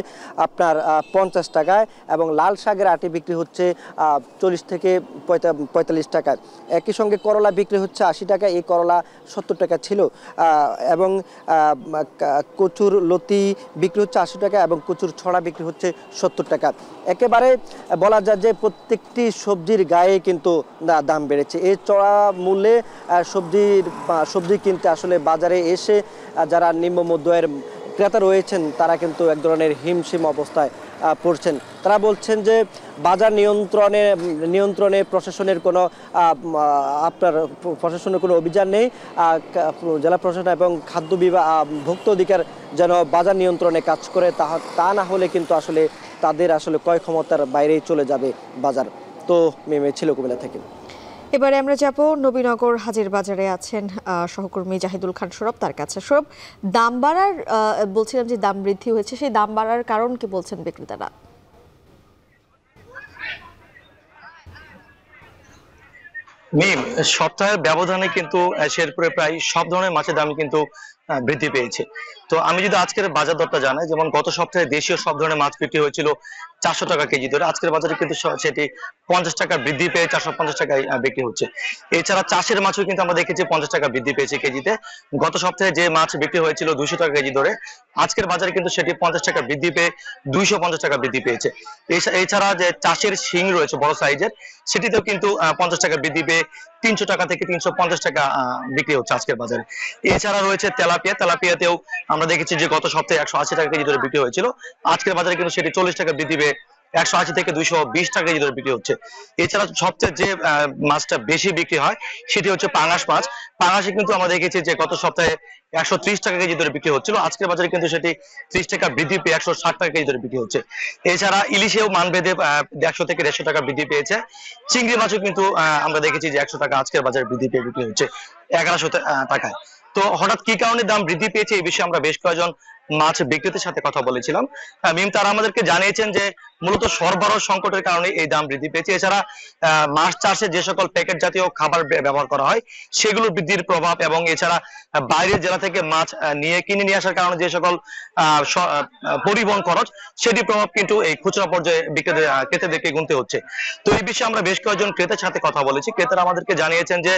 আপনার 50 টাকায় এবং লাল শাকের আটি বিক্রি হচ্ছে 40 থেকে 45 টাকায়। একই সঙ্গে করলা বিক্রি হচ্ছে 80 টাকা, এই করলা 70 টাকা ছিল, এবং কচুর লতি বিক্রি হচ্ছে 80 টাকা এবং কচুর ছড়া বিক্রি হচ্ছে 70 টাকা। একেবারে বলা যায় যে প্রত্যেকটি সবজির গায়ে কিন্তু দাম বেড়েছে। এই চড়া মূল্যে সবজি কিনতে আসলে বাজারে এসে যারা নিম্ন মধ্যআয়ের ক্রেতা রয়েছেন তারা কিন্তু এক ধরনের হিমশিম অবস্থায় পড়ছেন। তারা বলছেন যে বাজার নিয়ন্ত্রণে প্রশাসনের কোনো অভিযান নেই। জেলা প্রশাসন এবং খাদ্য বিভাগ ভোক্তা অধিকার যেন বাজার নিয়ন্ত্রণে কাজ করে, তা না হলে কিন্তু আসলে তাদের আসলে ক্রয় ক্ষমতার বাইরেই চলে যাবে বাজার। তো মেমে ছিল কুমিল্লা থেকে। এবারে আমরা যাব নবীনগর হাজির বাজারে আছেন সহকর্মী জাহিদুল খান সৌরভ, তার কাছে। সৌরভ, দাম বাড়ার বলছিলাম যে দাম বৃদ্ধি হয়েছে, সেই দাম বাড়ার কারণ কি বলছেন বিক্রেতারা? সপ্তাহের ব্যবধানে কিন্তু শেরপুরে প্রায় সব ধরনের মাছের দাম কিন্তু বৃদ্ধি পেয়েছে। তো আমি যদি আজকের বাজার দরটা জানাই, যেমন গত সপ্তাহে দেশীয় সব ধরনের মাছ বিক্রি হয়েছিল 400 টাকা কেজি ধরে, আজকের বাজারে কিন্তু সেটি 50 টাকা বৃদ্ধি পেয়ে 450 টাকায় বিক্রি হচ্ছে। এছাড়া চাষের মাছও কিন্তু আমরা দেখেছি 50 টাকা বৃদ্ধি পেয়েছে কেজিতে। গত সপ্তাহে যে মাছ বিক্রি হয়েছিল 200 টাকা কেজি ধরে, আজকের বাজারে কিন্তু সেটি 50 টাকা বৃদ্ধি পেয়ে 250 টাকা বৃদ্ধি পেয়েছে। এছাড়া যে চাষের শিং রয়েছে বড় সাইজের, সেটিতেও কিন্তু 50 টাকা বৃদ্ধি পেয়ে 300 টাকা থেকে 350 টাকা বিক্রি হচ্ছে আজকের বাজারে। এছাড়া রয়েছে তেলাপিয়াতেও আমরা দেখেছি যে গত সপ্তাহে 180 টাকা কেজি ধরে বিক্রি হয়েছিল, আজকের বাজারে কিন্তু সেটি 40 টাকা বৃদ্ধি পেয়ে 180 থেকে 220 টাকা কেজি ধরে বিক্রি হচ্ছে। এছাড়া সবচেয়ে যে মাছটা বেশি বিক্রি হয় সেটি হচ্ছে পাঙাশ মাছ। পাঙাশে কিন্তু আমরা দেখেছি যে গত সপ্তাহে 130 টাকা কেজি ধরে বিক্রি হচ্ছিল, আজকের বাজারে কিন্তু সেটি 30 টাকা বৃদ্ধি পেয়ে 160 টাকা কেজি ধরে বিক্রি হচ্ছে। এছাড়া ইলিশেও মান ভেদে 100 থেকে 150 টাকা বৃদ্ধি পেয়েছে। চিংড়ি মাছও কিন্তু আমরা দেখেছি যে 100 টাকা আজকের বাজারে বৃদ্ধি পেয়ে বিক্রি হচ্ছে 1100 টাকায়। তো হঠাৎ কি কারণে দাম বৃদ্ধি পেয়েছে এই বিষয়ে আমরা বেশ কয়েকজন মাছ বিক্রেতার সাথে কথা বলেছিলাম। মিম তারা আমাদেরকে জানিয়েছেন যে মূলত সরবরাহ সংকটের কারণে এই দাম বৃদ্ধি পেয়েছে। এছাড়া মাছ চাষে যে সকল প্যাকেট জাতীয় খাবার ব্যবহার করা হয় সেগুলো বৃদ্ধির প্রভাব, এবং এছাড়া বাইরের জেলা থেকে মাছ কিনে নিয়ে আসার কারণে যে সকল পরিবহন খরচ সেটির প্রভাব কিন্তু এই খুচরা পর্যায়ে ক্রেতাদেরকে গুনতে হচ্ছে। তো এই বিষয়ে আমরা বেশ কয়েকজন ক্রেতার সাথে কথা বলেছি। ক্রেতারা আমাদেরকে জানিয়েছেন যে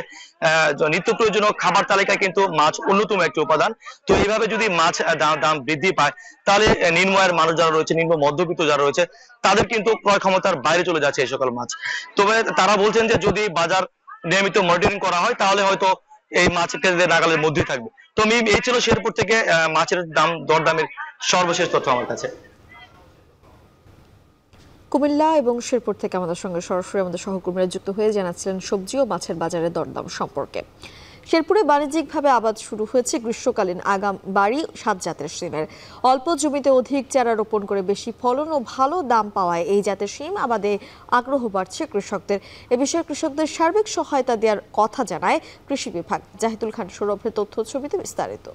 নিত্য প্রয়োজনীয় খাবার তালিকায় কিন্তু মাছ অন্যতম একটি উপাদান। তো এইভাবে যদি মাছ দাম বৃদ্ধি পায় তাহলে নিম্ন আয়ের মানুষ যারা রয়েছে, নিম্ন মধ্যবিত্ত যারা রয়েছে, তাদের কিন্তু ক্রয় ক্ষমতার বাইরে চলে যাচ্ছে এই সকল মাছ। তবে তারা বলছেন যে যদি বাজার নিয়মিত মনিটরিং করা হয় তাহলে হয়তো এই মাছ ক্রেতাদের নাগালের মধ্যেই থাকবে। তো এই ছিল শেরপুর থেকে মাছের দরদামের সর্বশেষ তথ্য আমার কাছে। কুমিল্লা এবং শেরপুর থেকে আমাদের সঙ্গে সরাসরি আমাদের সহকর্মীরা যুক্ত হয়ে জানাচ্ছিলেন সবজি ও মাছের বাজারের দরদাম সম্পর্কে। শেরপুরে বাণিজ্যিকভাবে আবাদ শুরু হয়েছে গ্রীষ্মকালীন আগাম বাড়ি 7 জাতের শিমের। অল্প জমিতে অধিক চারা রোপণ করে বেশি ফলন ও ভালো দাম পাওয়ায় এই জাতের শিম আবাদে আগ্রহ বাড়ছে কৃষকদের। এ বিষয়ে কৃষকদের সার্বিক সহায়তা দেওয়ার কথা জানায় কৃষি বিভাগ। জাহিদুল খান সৌরভের তথ্য ছবিতে বিস্তারিত।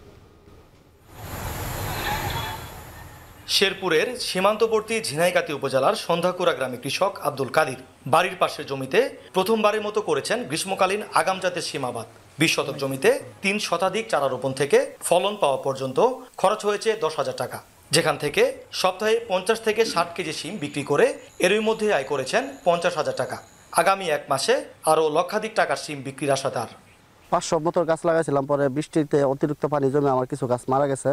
শেরপুরের সীমান্তবর্তী ঝিনাইগাতি উপজেলার সন্ধ্যাকুড়া গ্রামে কৃষক আব্দুল কাদির বাড়ির পাশের জমিতে প্রথমবারের মতো করেছেন গ্রীষ্মকালীন আগাম জাতের শিম আবাদ। 20 শতক জমিতে 3 শতাধিক চারা রোপণ থেকে ফলন পাওয়া পর্যন্ত খরচ হয়েছে 10,000 টাকা, যেখান থেকে সপ্তাহে 50 থেকে 60 কেজি শিম বিক্রি করে এরই মধ্যে আয় করেছেন 50,000 টাকা। আগামী 1 মাসে আরও লক্ষাধিক টাকার শিম বিক্রির আশা তার। 500 মতো গাছ লাগাইছিলাম, পরে বৃষ্টিতে অতিরিক্ত পানি জমে আমার কিছু গাছ মারা গেছে।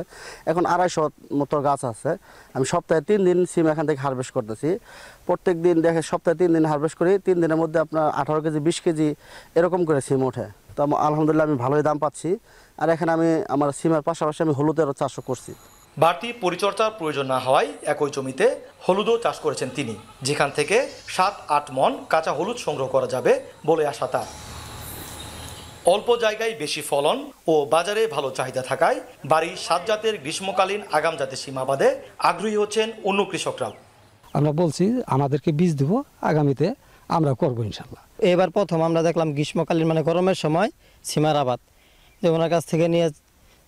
এখন 250 মতো গাছ আছে। আমি সপ্তাহে 3 দিন সিম এখান থেকে হারভেস্ট করতেছি। প্রত্যেক দিন দেখে সপ্তাহে 3 দিন হারভেস্ট করি। 3 দিনের মধ্যে আপনার 18 কেজি 20 কেজি এরকম করে সিম ওঠে। তো আলহামদুলিল্লাহ আমি ভালোই দাম পাচ্ছি। আর এখানে আমি আমার সিমের পাশাপাশি আমি হলুদেরও চাষও করছি। বাড়তি পরিচর্যার প্রয়োজন না হওয়ায় একই জমিতে হলুদও চাষ করেছেন তিনি, যেখান থেকে 7-8 মণ কাঁচা হলুদ সংগ্রহ করা যাবে বলে আশা তার। অল্প জায়গায় বেশি ফলন ও বাজারে ভালো চাহিদা থাকায় বাড়ি 7 জাতের গ্রীষ্মকালীন আগাম জাতের শিম আবাদে আগ্রহী হচ্ছেন অন্য কৃষকরাও। আমরা বলছি আমাদেরকে বীজ দেবো, আগামীতে আমরা করবো ইনশাল্লাহ। এবার প্রথম আমরা দেখলাম গ্রীষ্মকালীন মানে গরমের সময় সিমার আবাদ, যে ওনার কাছ থেকে নিয়ে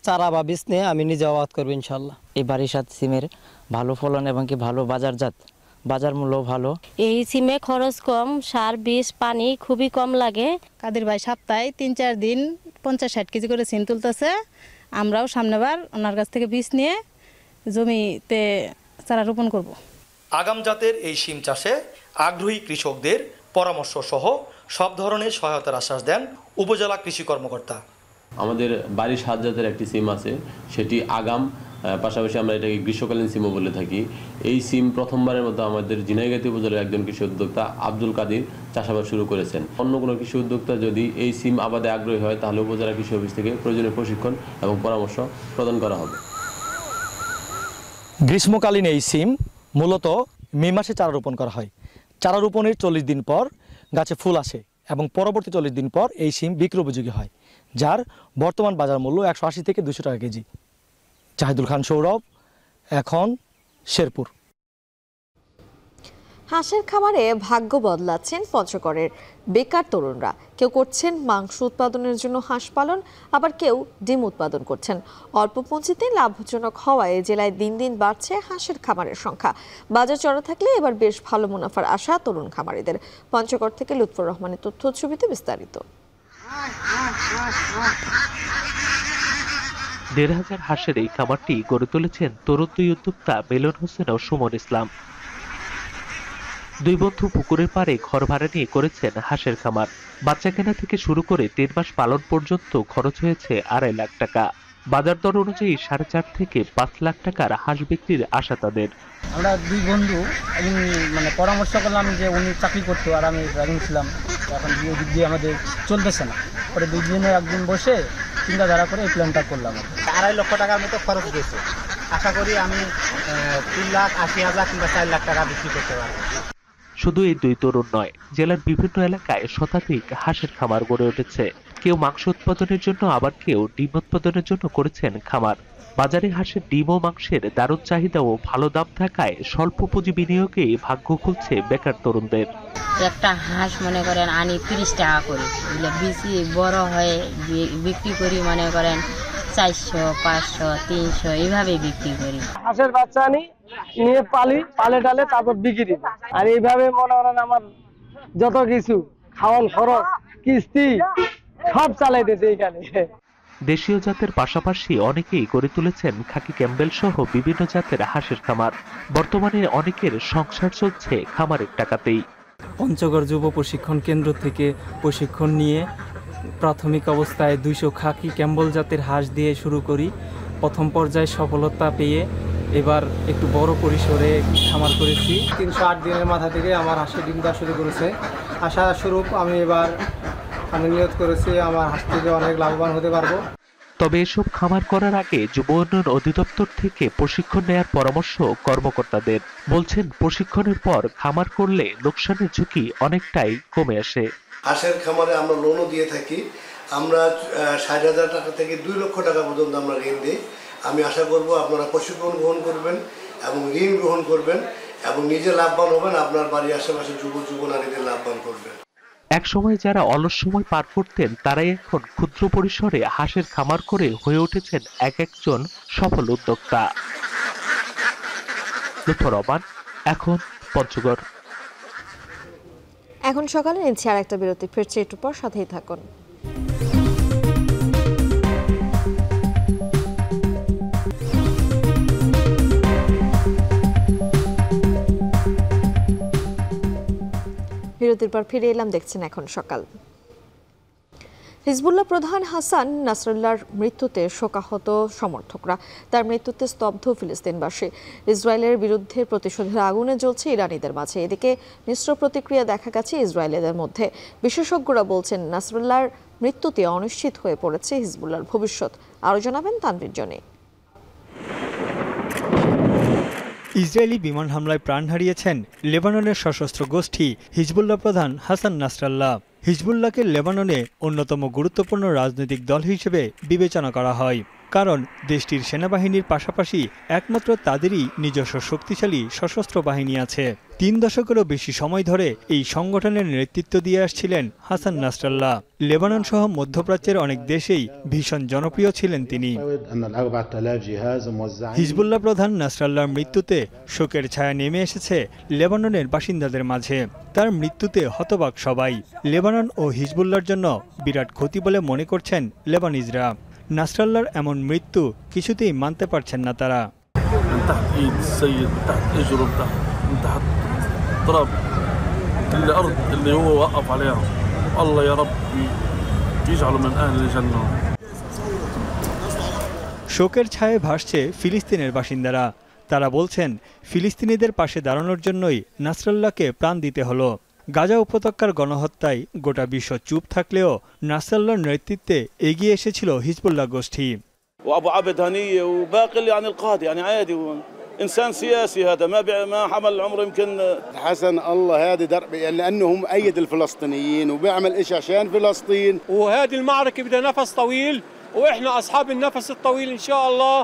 চারা বা বীজ নিয়ে আমি নিজে আবাদ করবো ইনশাল্লাহ। এই বাড়ি 7 সিমের ভালো ফলন এবং কি ভালো বাজারজাত, বাজার মূল্য ভালো। এই সিমে খরচ কম, সার বীজ পানি খুবই কম লাগে। কাদের ভাই সপ্তাহে 3-4 দিন 50-60 কেজি করে সিম তুলতেছে। আমরাও সামনেবার ওনার কাছ থেকে বীজ নিয়ে জমিতে চারা রোপণ করব। আগাম জাতের এই শিম চাষে আগ্রহী কৃষকদের পরামর্শ সহ সব ধরনের সহায়তার আশ্বাস দেন উপজেলা কৃষি কর্মকর্তা। আমাদের বাড়ি 7 জাতের একটি সিম আছে, সেটি আগাম, পাশাপাশি আমরা এটাকে গ্রীষ্মকালীন সিমও বলে থাকি। এই সিম প্রথমবারের মতো আমাদের ঝিনাইগাতি উপজেলার একজন কৃষি উদ্যোক্তা আব্দুল কাদির চাষাবাদ শুরু করেছেন। অন্য কোনো কৃষি উদ্যোক্তা যদি এই সিম আবাদে আগ্রহী হয় তাহলে উপজেলা কৃষি অফিস থেকে প্রয়োজনীয় প্রশিক্ষণ এবং পরামর্শ প্রদান করা হবে। গ্রীষ্মকালীন এই সিম মূলত মে মাসে চারা রোপণ করা হয়। চারা রোপণের 40 দিন পর গাছে ফুল আসে এবং পরবর্তী 40 দিন পর এই সিম বিক্রি উপযোগী হয়, যার বর্তমান বাজার মূল্য 180 থেকে 200 টাকা কেজি। জাহিদুল খান সৌরভ, এখন শেরপুর। হাঁসের খামারে ভাগ্য বদলাচ্ছেন পঞ্চগড়ের বেকার তরুণরা। কেউ করছেন মাংস উৎপাদনের জন্য হাঁস পালন, আবার কেউ ডিম উৎপাদন করছেন। অল্প পুঁজিতে লাভজনক হওয়ায় জেলায় দিন দিন বাড়ছে হাঁসের খামারের সংখ্যা। বাজার চড়া থাকলে এবার বেশ ভালো মুনাফার আশা তরুণ খামারিদের। পঞ্চগড় থেকে লুৎফর রহমানের তথ্য ছবিতে বিস্তারিত। 1,500 হাঁসের এই খামারটি গড়ে তুলেছেন তরুণ দুই উদ্যোক্তা মিলন হোসেন ও সুমন ইসলাম। দুই বন্ধু পুকুরের পাড়ে ঘর ভাড়া নিয়ে করেছেন হাঁসের খামার। বাচ্চা কেনা থেকে শুরু করে 3 মাস পালন পর্যন্ত খরচ হয়েছে 2.5 লাখ টাকা। বাজার দর অনুযায়ী 4.5 থেকে 5 লাখ টাকার হাঁস বিক্রির আশা তাদের। আমরা দুই বন্ধু মানে পরামর্শ করলাম যে উনি চাকরি করতো আর আমি ড্রাইভিং ছিলাম, এখন বিয়ে দিক দিয়ে আমাদের চলতেছে না। পরে দুজনে একদিন বসে চিন্তাধারা করে এই প্ল্যানটা করলাম। 2.5 লক্ষ টাকার মতো খরচ গেছে। আশা করি আমি 3,80,000 কিংবা 4 লাখ টাকা বিক্রি করতে পারবো। শুধু এই দুই তরুণ নয়, জেলার বিভিন্ন এলাকায় শতাধিক হাঁসের খামার গড়ে উঠেছে। কেউ মাংস উৎপাদনের জন্য, আবার কেউ ডিম উৎপাদনের জন্য করেছেন খামার। বাজারে হাঁসের ডিম ও মাংসের দারুণ চাহিদা ও ভালো দাম থাকায় স্বল্প পুঁজি বিনিয়োগেই ভাগ্য খুলছে বেকার তরুণদের। একটা হাঁস মনে করেন আনি 30 টাকা করে, বেশি বড় হয়ে বিক্রি করি মনে করেন 400, 500, 300 এইভাবে বিক্রি করি। হাঁসের বাচ্চা নিয়ে পালে টালে তারপর বিক্রি। আর এইভাবে মনে করেন আমার যত কিছু খাওয়ান খরচ কিস্তি সব চালাইতেছে এখানে। দেশীয় জাতের পাশাপাশি অনেকেই গড়ে তুলেছেন খাকি ক্যাম্বেল সহ বিভিন্ন জাতের হাঁসের খামার। বর্তমানে অনেকের সংসার চলছে খামারের টাকাতেই। পঞ্চগড় যুব প্রশিক্ষণ কেন্দ্র থেকে প্রশিক্ষণ নিয়ে প্রাথমিক অবস্থায় 200 খাকি ক্যাম্বেল জাতের হাঁস দিয়ে শুরু করি। প্রথম পর্যায়ে সফলতা পেয়ে এবার একটু বড় পরিসরে খামার করেছি। 308 দিনের মাথা থেকে আমার হাঁসের ডিম দেওয়া শুরু করেছে। আশাস্বরূপ আমি এবার নিয়ত করেছি আমার হাঁস থেকে অনেক লাভবান হতে পারবো। তবে এসব খামার করার আগে যুব উন্নয়ন অধিদপ্তর থেকে প্রশিক্ষণ নেয়ার পরামর্শ কর্মকর্তাদের। বলছেন প্রশিক্ষণের পর খামার করলে লোকসানের ঝুঁকি অনেকটাই কমে আসে। হাঁসের খামারে আমরা লোনও দিয়ে থাকি। আমরা 60,000 টাকা থেকে 2 লক্ষ টাকা পর্যন্ত আমরা ঋণ দিই। আমি আশা করব আপনারা প্রশিক্ষণ গ্রহণ করবেন এবং ঋণ গ্রহণ করবেন এবং নিজে লাভবান হবেন, আপনার বাড়ির আশেপাশে যুব নারীদের লাভবান করবেন। এক সময় যারা অলস সময় পার করতেন তারাই এখন ক্ষুদ্র পরিসরে হাঁসের খামার করে হয়ে উঠেছেন এক একজন সফল উদ্যোক্তা। লুৎফর রহমান, এখন পঞ্চগড়। এখন সকালে নিচ্ছি আর একটা বিরতি, ফিরছে একটু পর, সাথেই থাকুন। বিরতির পর ফিরে এলাম, দেখছেন এখন সকাল। হিজবুল্লাহ প্রধান হাসান নাসরাল্লাহর মৃত্যুতে শোকাহত সমর্থকরা, তার মৃত্যুতে স্তব্ধ ফিলিস্তিনবাসী। ইসরায়েলের বিরুদ্ধে প্রতিশোধের আগুনে জ্বলছে ইরানিদের মাঝে। এদিকে মিশ্র প্রতিক্রিয়া দেখা গেছে ইসরায়েলিদের মধ্যে। বিশেষজ্ঞরা বলছেন নাসরাল্লাহর মৃত্যুতে অনিশ্চিত হয়ে পড়েছে হিজবুল্লাহর ভবিষ্যৎ। আরও জানাবেন তানভীর জনি। ইসরায়েলি বিমান হামলায় প্রাণ হারিয়েছেন লেবাননের সশস্ত্র গোষ্ঠী হিজবুল্লাহ প্রধান হাসান নাসরাল্লাহ। হিজবুল্লাহকে লেবাননে অন্যতম গুরুত্বপূর্ণ রাজনৈতিক দল হিসেবে বিবেচনা করা হয়, কারণ দেশটির সেনাবাহিনীর পাশাপাশি একমাত্র তাদেরই নিজস্ব শক্তিশালী সশস্ত্র বাহিনী আছে। 3 দশকেরও বেশি সময় ধরে এই সংগঠনের নেতৃত্ব দিয়ে আসছিলেন হাসান নাসরাল্লাহ। লেবানন সহ মধ্যপ্রাচ্যের অনেক দেশেই ভীষণ জনপ্রিয় ছিলেন তিনি। হিজবুল্লাহ প্রধান নাসরাল্লাহর মৃত্যুতে শোকের ছায়া নেমে এসেছে লেবাননের বাসিন্দাদের মাঝে। তার মৃত্যুতে হতবাক সবাই। লেবানন ও হিজবুল্লাহর জন্য বিরাট ক্ষতি বলে মনে করছেন লেবানিজরা। নাসরাল্লাহর এমন মৃত্যু কিছুতেই মানতে পারছেন না তারা। শোকের ছায়ে ভাসছে ফিলিস্তিনের বাসিন্দারা। তারা বলছেন ফিলিস্তিনিদের পাশে দাঁড়ানোর জন্যই নাসরাল্লাহকে প্রাণ দিতে হলো। গাজা উপত্যকার গণহত্যায় গোটা বিশ্ব চুপ থাকলেও নাসরাল্লাহর নেতৃত্বে এগিয়ে এসেছিল হিজবুল্লাহ গোষ্ঠী। وابو عبد هنيه وباقي يعني القاده يعني عادي انسان سياسي هذا ما حمل عمره يمكن حسن الله هذه درب لانه مؤيد الفلسطينيين وبيعمل شيء عشان فلسطين وهذه المعركه بدها نفس طويل واحنا اصحاب النفس الطويل ان شاء الله।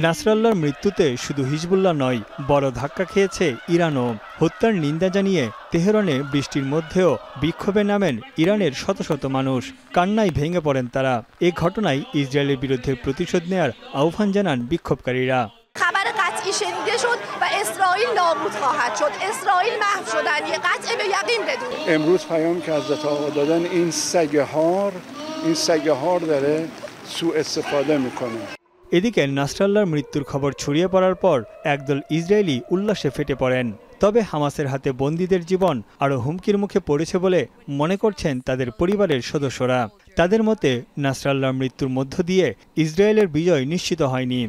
নাসরাল্লাহর মৃত্যুতে শুধু হিজবুল্লাহ নয়, বড় ধাক্কা খেয়েছে ইরানও। হত্যার নিন্দা জানিয়ে তেহরানে বৃষ্টির মধ্যেও বিক্ষোভে নামেন ইরানের শত শত মানুষ। কান্নায় ভেঙে পড়েন তারা। এ ঘটনায় ইসরায়েলের বিরুদ্ধে প্রতিশোধ নেয়ার আহ্বান জানান বিক্ষোভকারীরা। خبر قطعی شنیده شد و اسرائیل نابود خواهد شد. اسرائیل محو شدن یه قطع به یقین بدون. امروز پیام که حضرت آقا دادن این سگ هار داره سوء استفاده میکنه. এদিকে নাসরাল্লাহর মৃত্যুর খবর ছড়িয়ে পড়ার পর একদল ইসরায়েলি উল্লাসে ফেটে পড়েন। তবে হামাসের হাতে বন্দীদের জীবন আরও হুমকির মুখে পড়েছে বলে মনে করছেন তাদের পরিবারের সদস্যরা। তাদের মতে নাসরাল্লাহর মৃত্যুর মধ্য দিয়ে ইসরায়েলের বিজয় নিশ্চিত হয়নি।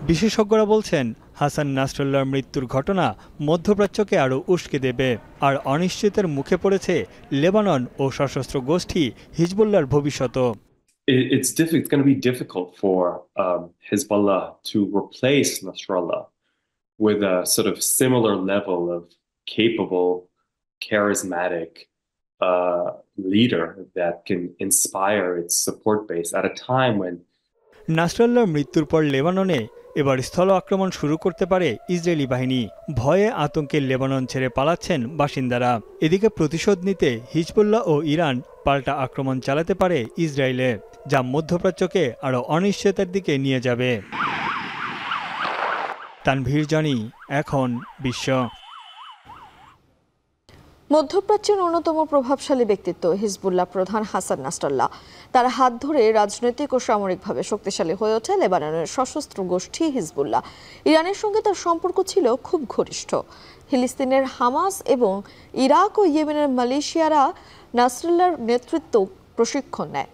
বিশেষজ্ঞরা বলছেন হাসান নাসরাল্লাহর মৃত্যুর ঘটনা মধ্যপ্রাচ্যকে আরও উস্কে দেবে, আর অনিশ্চিতের মুখে পড়েছে লেবানন ও সশস্ত্র গোষ্ঠী হিজবুল্লাহর ভবিষ্যৎ। It's going to be difficult for Hezbollah to replace Nasrallah with a sort of similar level of capable, charismatic leader that can inspire its support base at a time when নাসরাল্লাহর মৃত্যুর পর লেবাননে এবার স্থল আক্রমণ শুরু করতে পারে ইসরায়েলি বাহিনী। ভয়ে আতঙ্কে লেবানন ছেড়ে পালাচ্ছেন বাসিন্দারা। এদিকে প্রতিশোধ নিতে হিজবুল্লাহ ও ইরান পাল্টা আক্রমণ চালাতে পারে ইসরায়েলে, যা মধ্যপ্রাচ্যকে আরও অনিশ্চয়তার দিকে নিয়ে যাবে। তানভীর জানি, এখন বিশ্ব। মধ্যপ্রাচ্যের অন্যতম প্রভাবশালী ব্যক্তিত্ব হিজবুল্লাহ প্রধান হাসান নাসরাল্লাহ, তার হাত ধরে রাজনৈতিক ও সামরিকভাবে শক্তিশালী হয়ে ওঠে লেবাননের সশস্ত্র গোষ্ঠী হিজবুল্লাহ। ইরানের সঙ্গে তার সম্পর্ক ছিল খুব ঘনিষ্ঠ। ফিলিস্তিনের হামাস এবং ইরাক ও ইয়েমেনের মালয়েশিয়ারা নাসরাল্লাহর নেতৃত্বে প্রশিক্ষণ নেয়।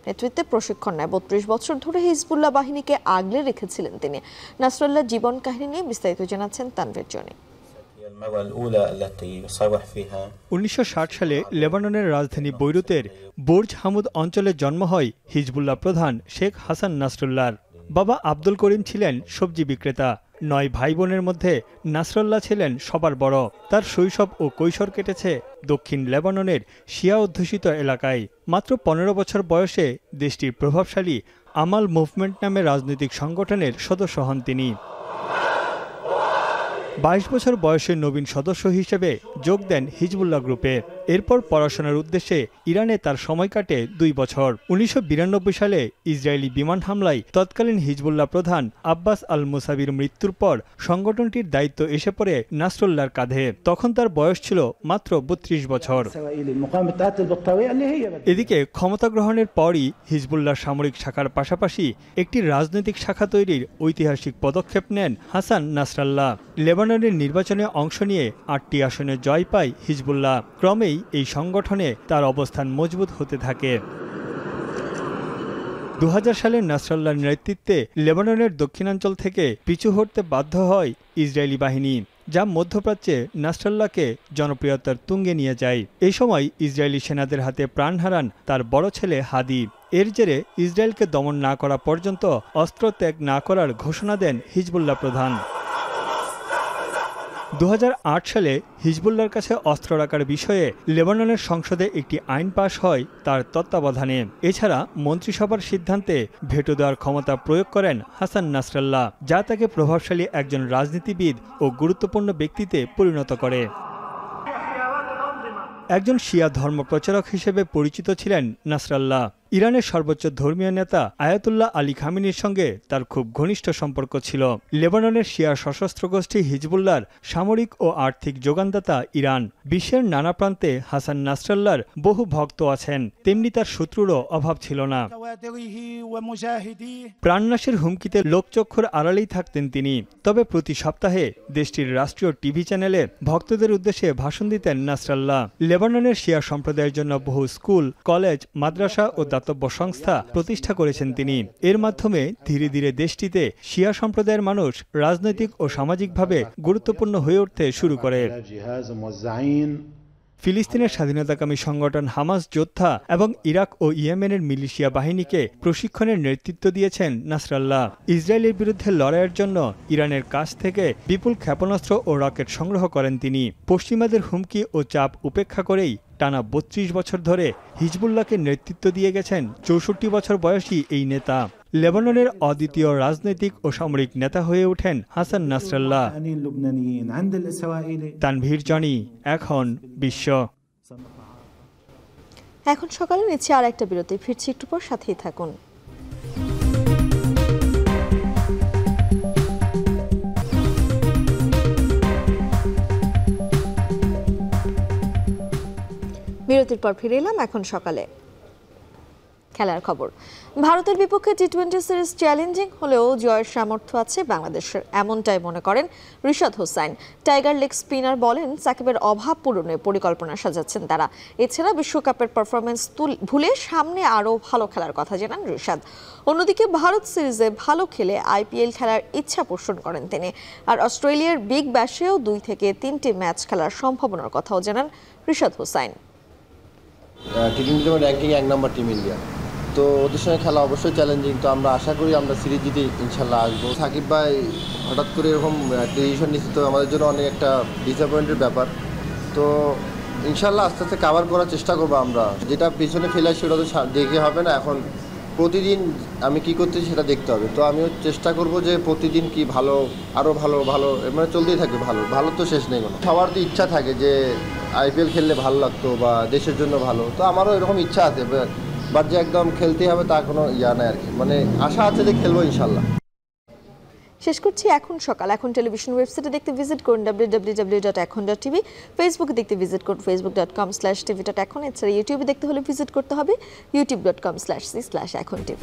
32 বছর ধরে হিজবুল্লাহ বাহিনীকে আগলে রেখেছিলেন তিনি। নাসরাল্লাহ জীবন কাহিনী নিয়ে বিস্তারিত জানাচ্ছেন তানভীর জনি। 1960 সালে লেবাননের রাজধানী বৈরুতের বুর্জ হামুদ অঞ্চলে জন্ম হয় হিজবুল্লাহ প্রধান শেখ হাসান নাসরুল্লাহর। বাবা আব্দুল করিম ছিলেন সবজি বিক্রেতা। 9 ভাই বোনের মধ্যে নাসরুল্লাহ ছিলেন সবার বড়। তার শৈশব ও কৈশোর কেটেছে দক্ষিণ লেবাননের শিয়া অধ্যুষিত এলাকায়। মাত্র 15 বছর বয়সে দেশটির প্রভাবশালী আমাল মুভমেন্ট নামে রাজনৈতিক সংগঠনের সদস্য হন তিনি। 22 বছর বয়সে নবীন সদস্য হিসেবে যোগ দেন হিজবুল্লাহ গ্রুপে। এরপর পড়াশোনার উদ্দেশ্যে ইরানে তার সময় কাটে 2 বছর। 1992 সালে ইসরায়েলি বিমান হামলায় তৎকালীন হিজবুল্লাহ প্রধান আব্বাস আল মুসাবির মৃত্যুর পর সংগঠনটির দায়িত্ব এসে পড়ে নাসরুল্লাহর কাঁধে। তখন তার বয়স ছিল মাত্র 32 বছর। এদিকে ক্ষমতা গ্রহণের পরই হিজবুল্লাহ সামরিক শাখার পাশাপাশি একটি রাজনৈতিক শাখা তৈরির ঐতিহাসিক পদক্ষেপ নেন হাসান নাসরাল্লাহ। লেবাননের নির্বাচনে অংশ নিয়ে 8টি আসনে জয় পায় হিজবুল্লাহ। ক্রমেই এই সংগঠনে তার অবস্থান মজবুত হতে থাকে। 2000 সালে নাসরাল্লাহর নেতৃত্বে লেবাননের দক্ষিণাঞ্চল থেকে পিছু হটতে বাধ্য হয় ইসরায়েলি বাহিনী, যা মধ্যপ্রাচ্যে নাসরাল্লাহকে জনপ্রিয়তার তুঙ্গে নিয়ে যায়। এই সময় ইসরায়েলি সেনাদের হাতে প্রাণ হারান তার বড় ছেলে হাদি। এর জেরে ইসরায়েলকে দমন না করা পর্যন্ত অস্ত্র ত্যাগ না করার ঘোষণা দেন হিজবুল্লাহ প্রধান। 2008 সালে হিজবুল্লাহর কাছে অস্ত্র রাখার বিষয়ে লেবাননের সংসদে একটি আইন পাশ হয় তার তত্ত্বাবধানে। এছাড়া মন্ত্রিসভার সিদ্ধান্তে ভেটো দেওয়ার ক্ষমতা প্রয়োগ করেন হাসান নাসরাল্লাহ, যা তাকে প্রভাবশালী একজন রাজনীতিবিদ ও গুরুত্বপূর্ণ ব্যক্তিতে পরিণত করে। একজন শিয়া ধর্ম প্রচারক হিসেবে পরিচিত ছিলেন নাসরাল্লাহ। ইরানের সর্বোচ্চ ধর্মীয় নেতা আয়াতুল্লাহ আলী খামেনির সঙ্গে তার খুব ঘনিষ্ঠ সম্পর্ক ছিল। লেবাননের শিয়া সশস্ত্র গোষ্ঠী হিজবুল্লাহর সামরিক ও আর্থিক যোগানদাতা ইরান। বিশ্বের নানা প্রান্তে হাসান নাসরাল্লাহর বহু ভক্ত আছেন, তেমনি তার শত্রুরও অভাব ছিল না। প্রাণনাশের হুমকিতে লোকচক্ষুর আড়ালেই থাকতেন তিনি। তবে প্রতি সপ্তাহে দেশটির রাষ্ট্রীয় টিভি চ্যানেলে ভক্তদের উদ্দেশ্যে ভাষণ দিতেন নাসরাল্লাহ। লেবাননের শিয়া সম্প্রদায়ের জন্য বহু স্কুল, কলেজ, মাদ্রাসা ও দাতব্য সংস্থা প্রতিষ্ঠা করেছেন তিনি। এর মাধ্যমে ধীরে ধীরে দেশটিতে শিয়া সম্প্রদায়ের মানুষ রাজনৈতিক ও সামাজিকভাবে গুরুত্বপূর্ণ হয়ে উঠতে শুরু করে। ফিলিস্তিনের স্বাধীনতাকামী সংগঠন হামাস যোদ্ধা এবং ইরাক ও ইয়েমেনের মিলিশিয়া বাহিনীকে প্রশিক্ষণের নেতৃত্ব দিয়েছেন নাসরাল্লাহ। ইসরায়েলের বিরুদ্ধে লড়াইয়ের জন্য ইরানের কাছ থেকে বিপুল ক্ষেপণাস্ত্র ও রকেট সংগ্রহ করেন তিনি। পশ্চিমাদের হুমকি ও চাপ উপেক্ষা করেই টানা 32 বছর ধরে হিজবুল্লাহকে নেতৃত্ব দিয়ে গেছেন 64 বছর বয়সী এই নেতা। লেবাননের অদ্বিতীয় রাজনৈতিক ও সামরিক নেতা হয়ে ওঠেন হাসান নাসরাল্লাহ। তানভীর জনি, এখন বিশ্ব। এখন সকালে নিচ্ছে আর একটা বিরতি, ফিরছি একটু পর, সাথেই থাকুন। বিরতির পর ফিরে এলাম। এখন সকালে খেলার খবর। ভারতের বিপক্ষে টি-20 সিরিজ চ্যালেঞ্জিং হলেও জয়ের সামর্থ্য আছে বাংলাদেশের, এমনটাই মনে করেন Rishad Hossain. Tiger leg spinner বলেন, সাকিবের অভাব পূরণে পরিকল্পনা সাজাচ্ছেন তারা। এছাড়া বিশ্বকাপের পারফরমেন্স ভুলে সামনে আরও ভালো খেলার কথা জানান রিশাদ। অন্যদিকে ভারত সিরিজে ভালো খেলে আইপিএল খেলার ইচ্ছা পোষণ করেন তিনি। আর অস্ট্রেলিয়ার বিগ ব্যাশেও 2 থেকে 3টি ম্যাচ খেলার সম্ভাবনার কথাও জানান রিশাদ হোসাইন। টি-20 র্যাঙ্কিং 1 নম্বর টিম ইন্ডিয়া, তো ওদের সঙ্গে খেলা অবশ্যই চ্যালেঞ্জিং। তো আমরা আশা করি আমরা সিরিজ জিতে ইনশাল্লাহ আসবো। সাকিব ভাই হঠাৎ করে এরকম ডিসিশন নিচ্ছে, তো আমাদের জন্য অনেক একটা ডিসঅ্যাপয়েন্টের ব্যাপার। তো ইনশাল্লাহ আস্তে আস্তে কাভার করার চেষ্টা করবো আমরা। যেটা পিছনে ফেলে সেটা তো দেখে হবে না, এখন প্রতিদিন আমি কি করতেছি সেটা দেখতে হবে। তো আমিও চেষ্টা করব যে প্রতিদিন কি ভালো, আরও ভালো ভালো মানে চলতেই থাকবে। ভালো ভালো তো শেষ নেই কোনো। সবার তো ইচ্ছা থাকে যে IPL খেললে ভালো লাগতো বা দেশের জন্য ভালো, তো আমারও এরকম ইচ্ছা আছে, বাট যে একদম খেলতেই হবে তা কোনো ইয়া নাই আর কি, মানে আশা আছে যে খেলবো ইনশাল্লাহ। শেষ করছি এখন সকাল। এখন টেলিভিশন ওয়েবসাইটে দেখতে ভিজিট করুন www.ekhon.tv, ফেসবুকে দেখতে ভিজিট করুন facebook.com/tv.ekhon। এছাড়া ইউটিউবে দেখতে হলে ভিজিট করতে হবে youtube.com/c/ekhontv।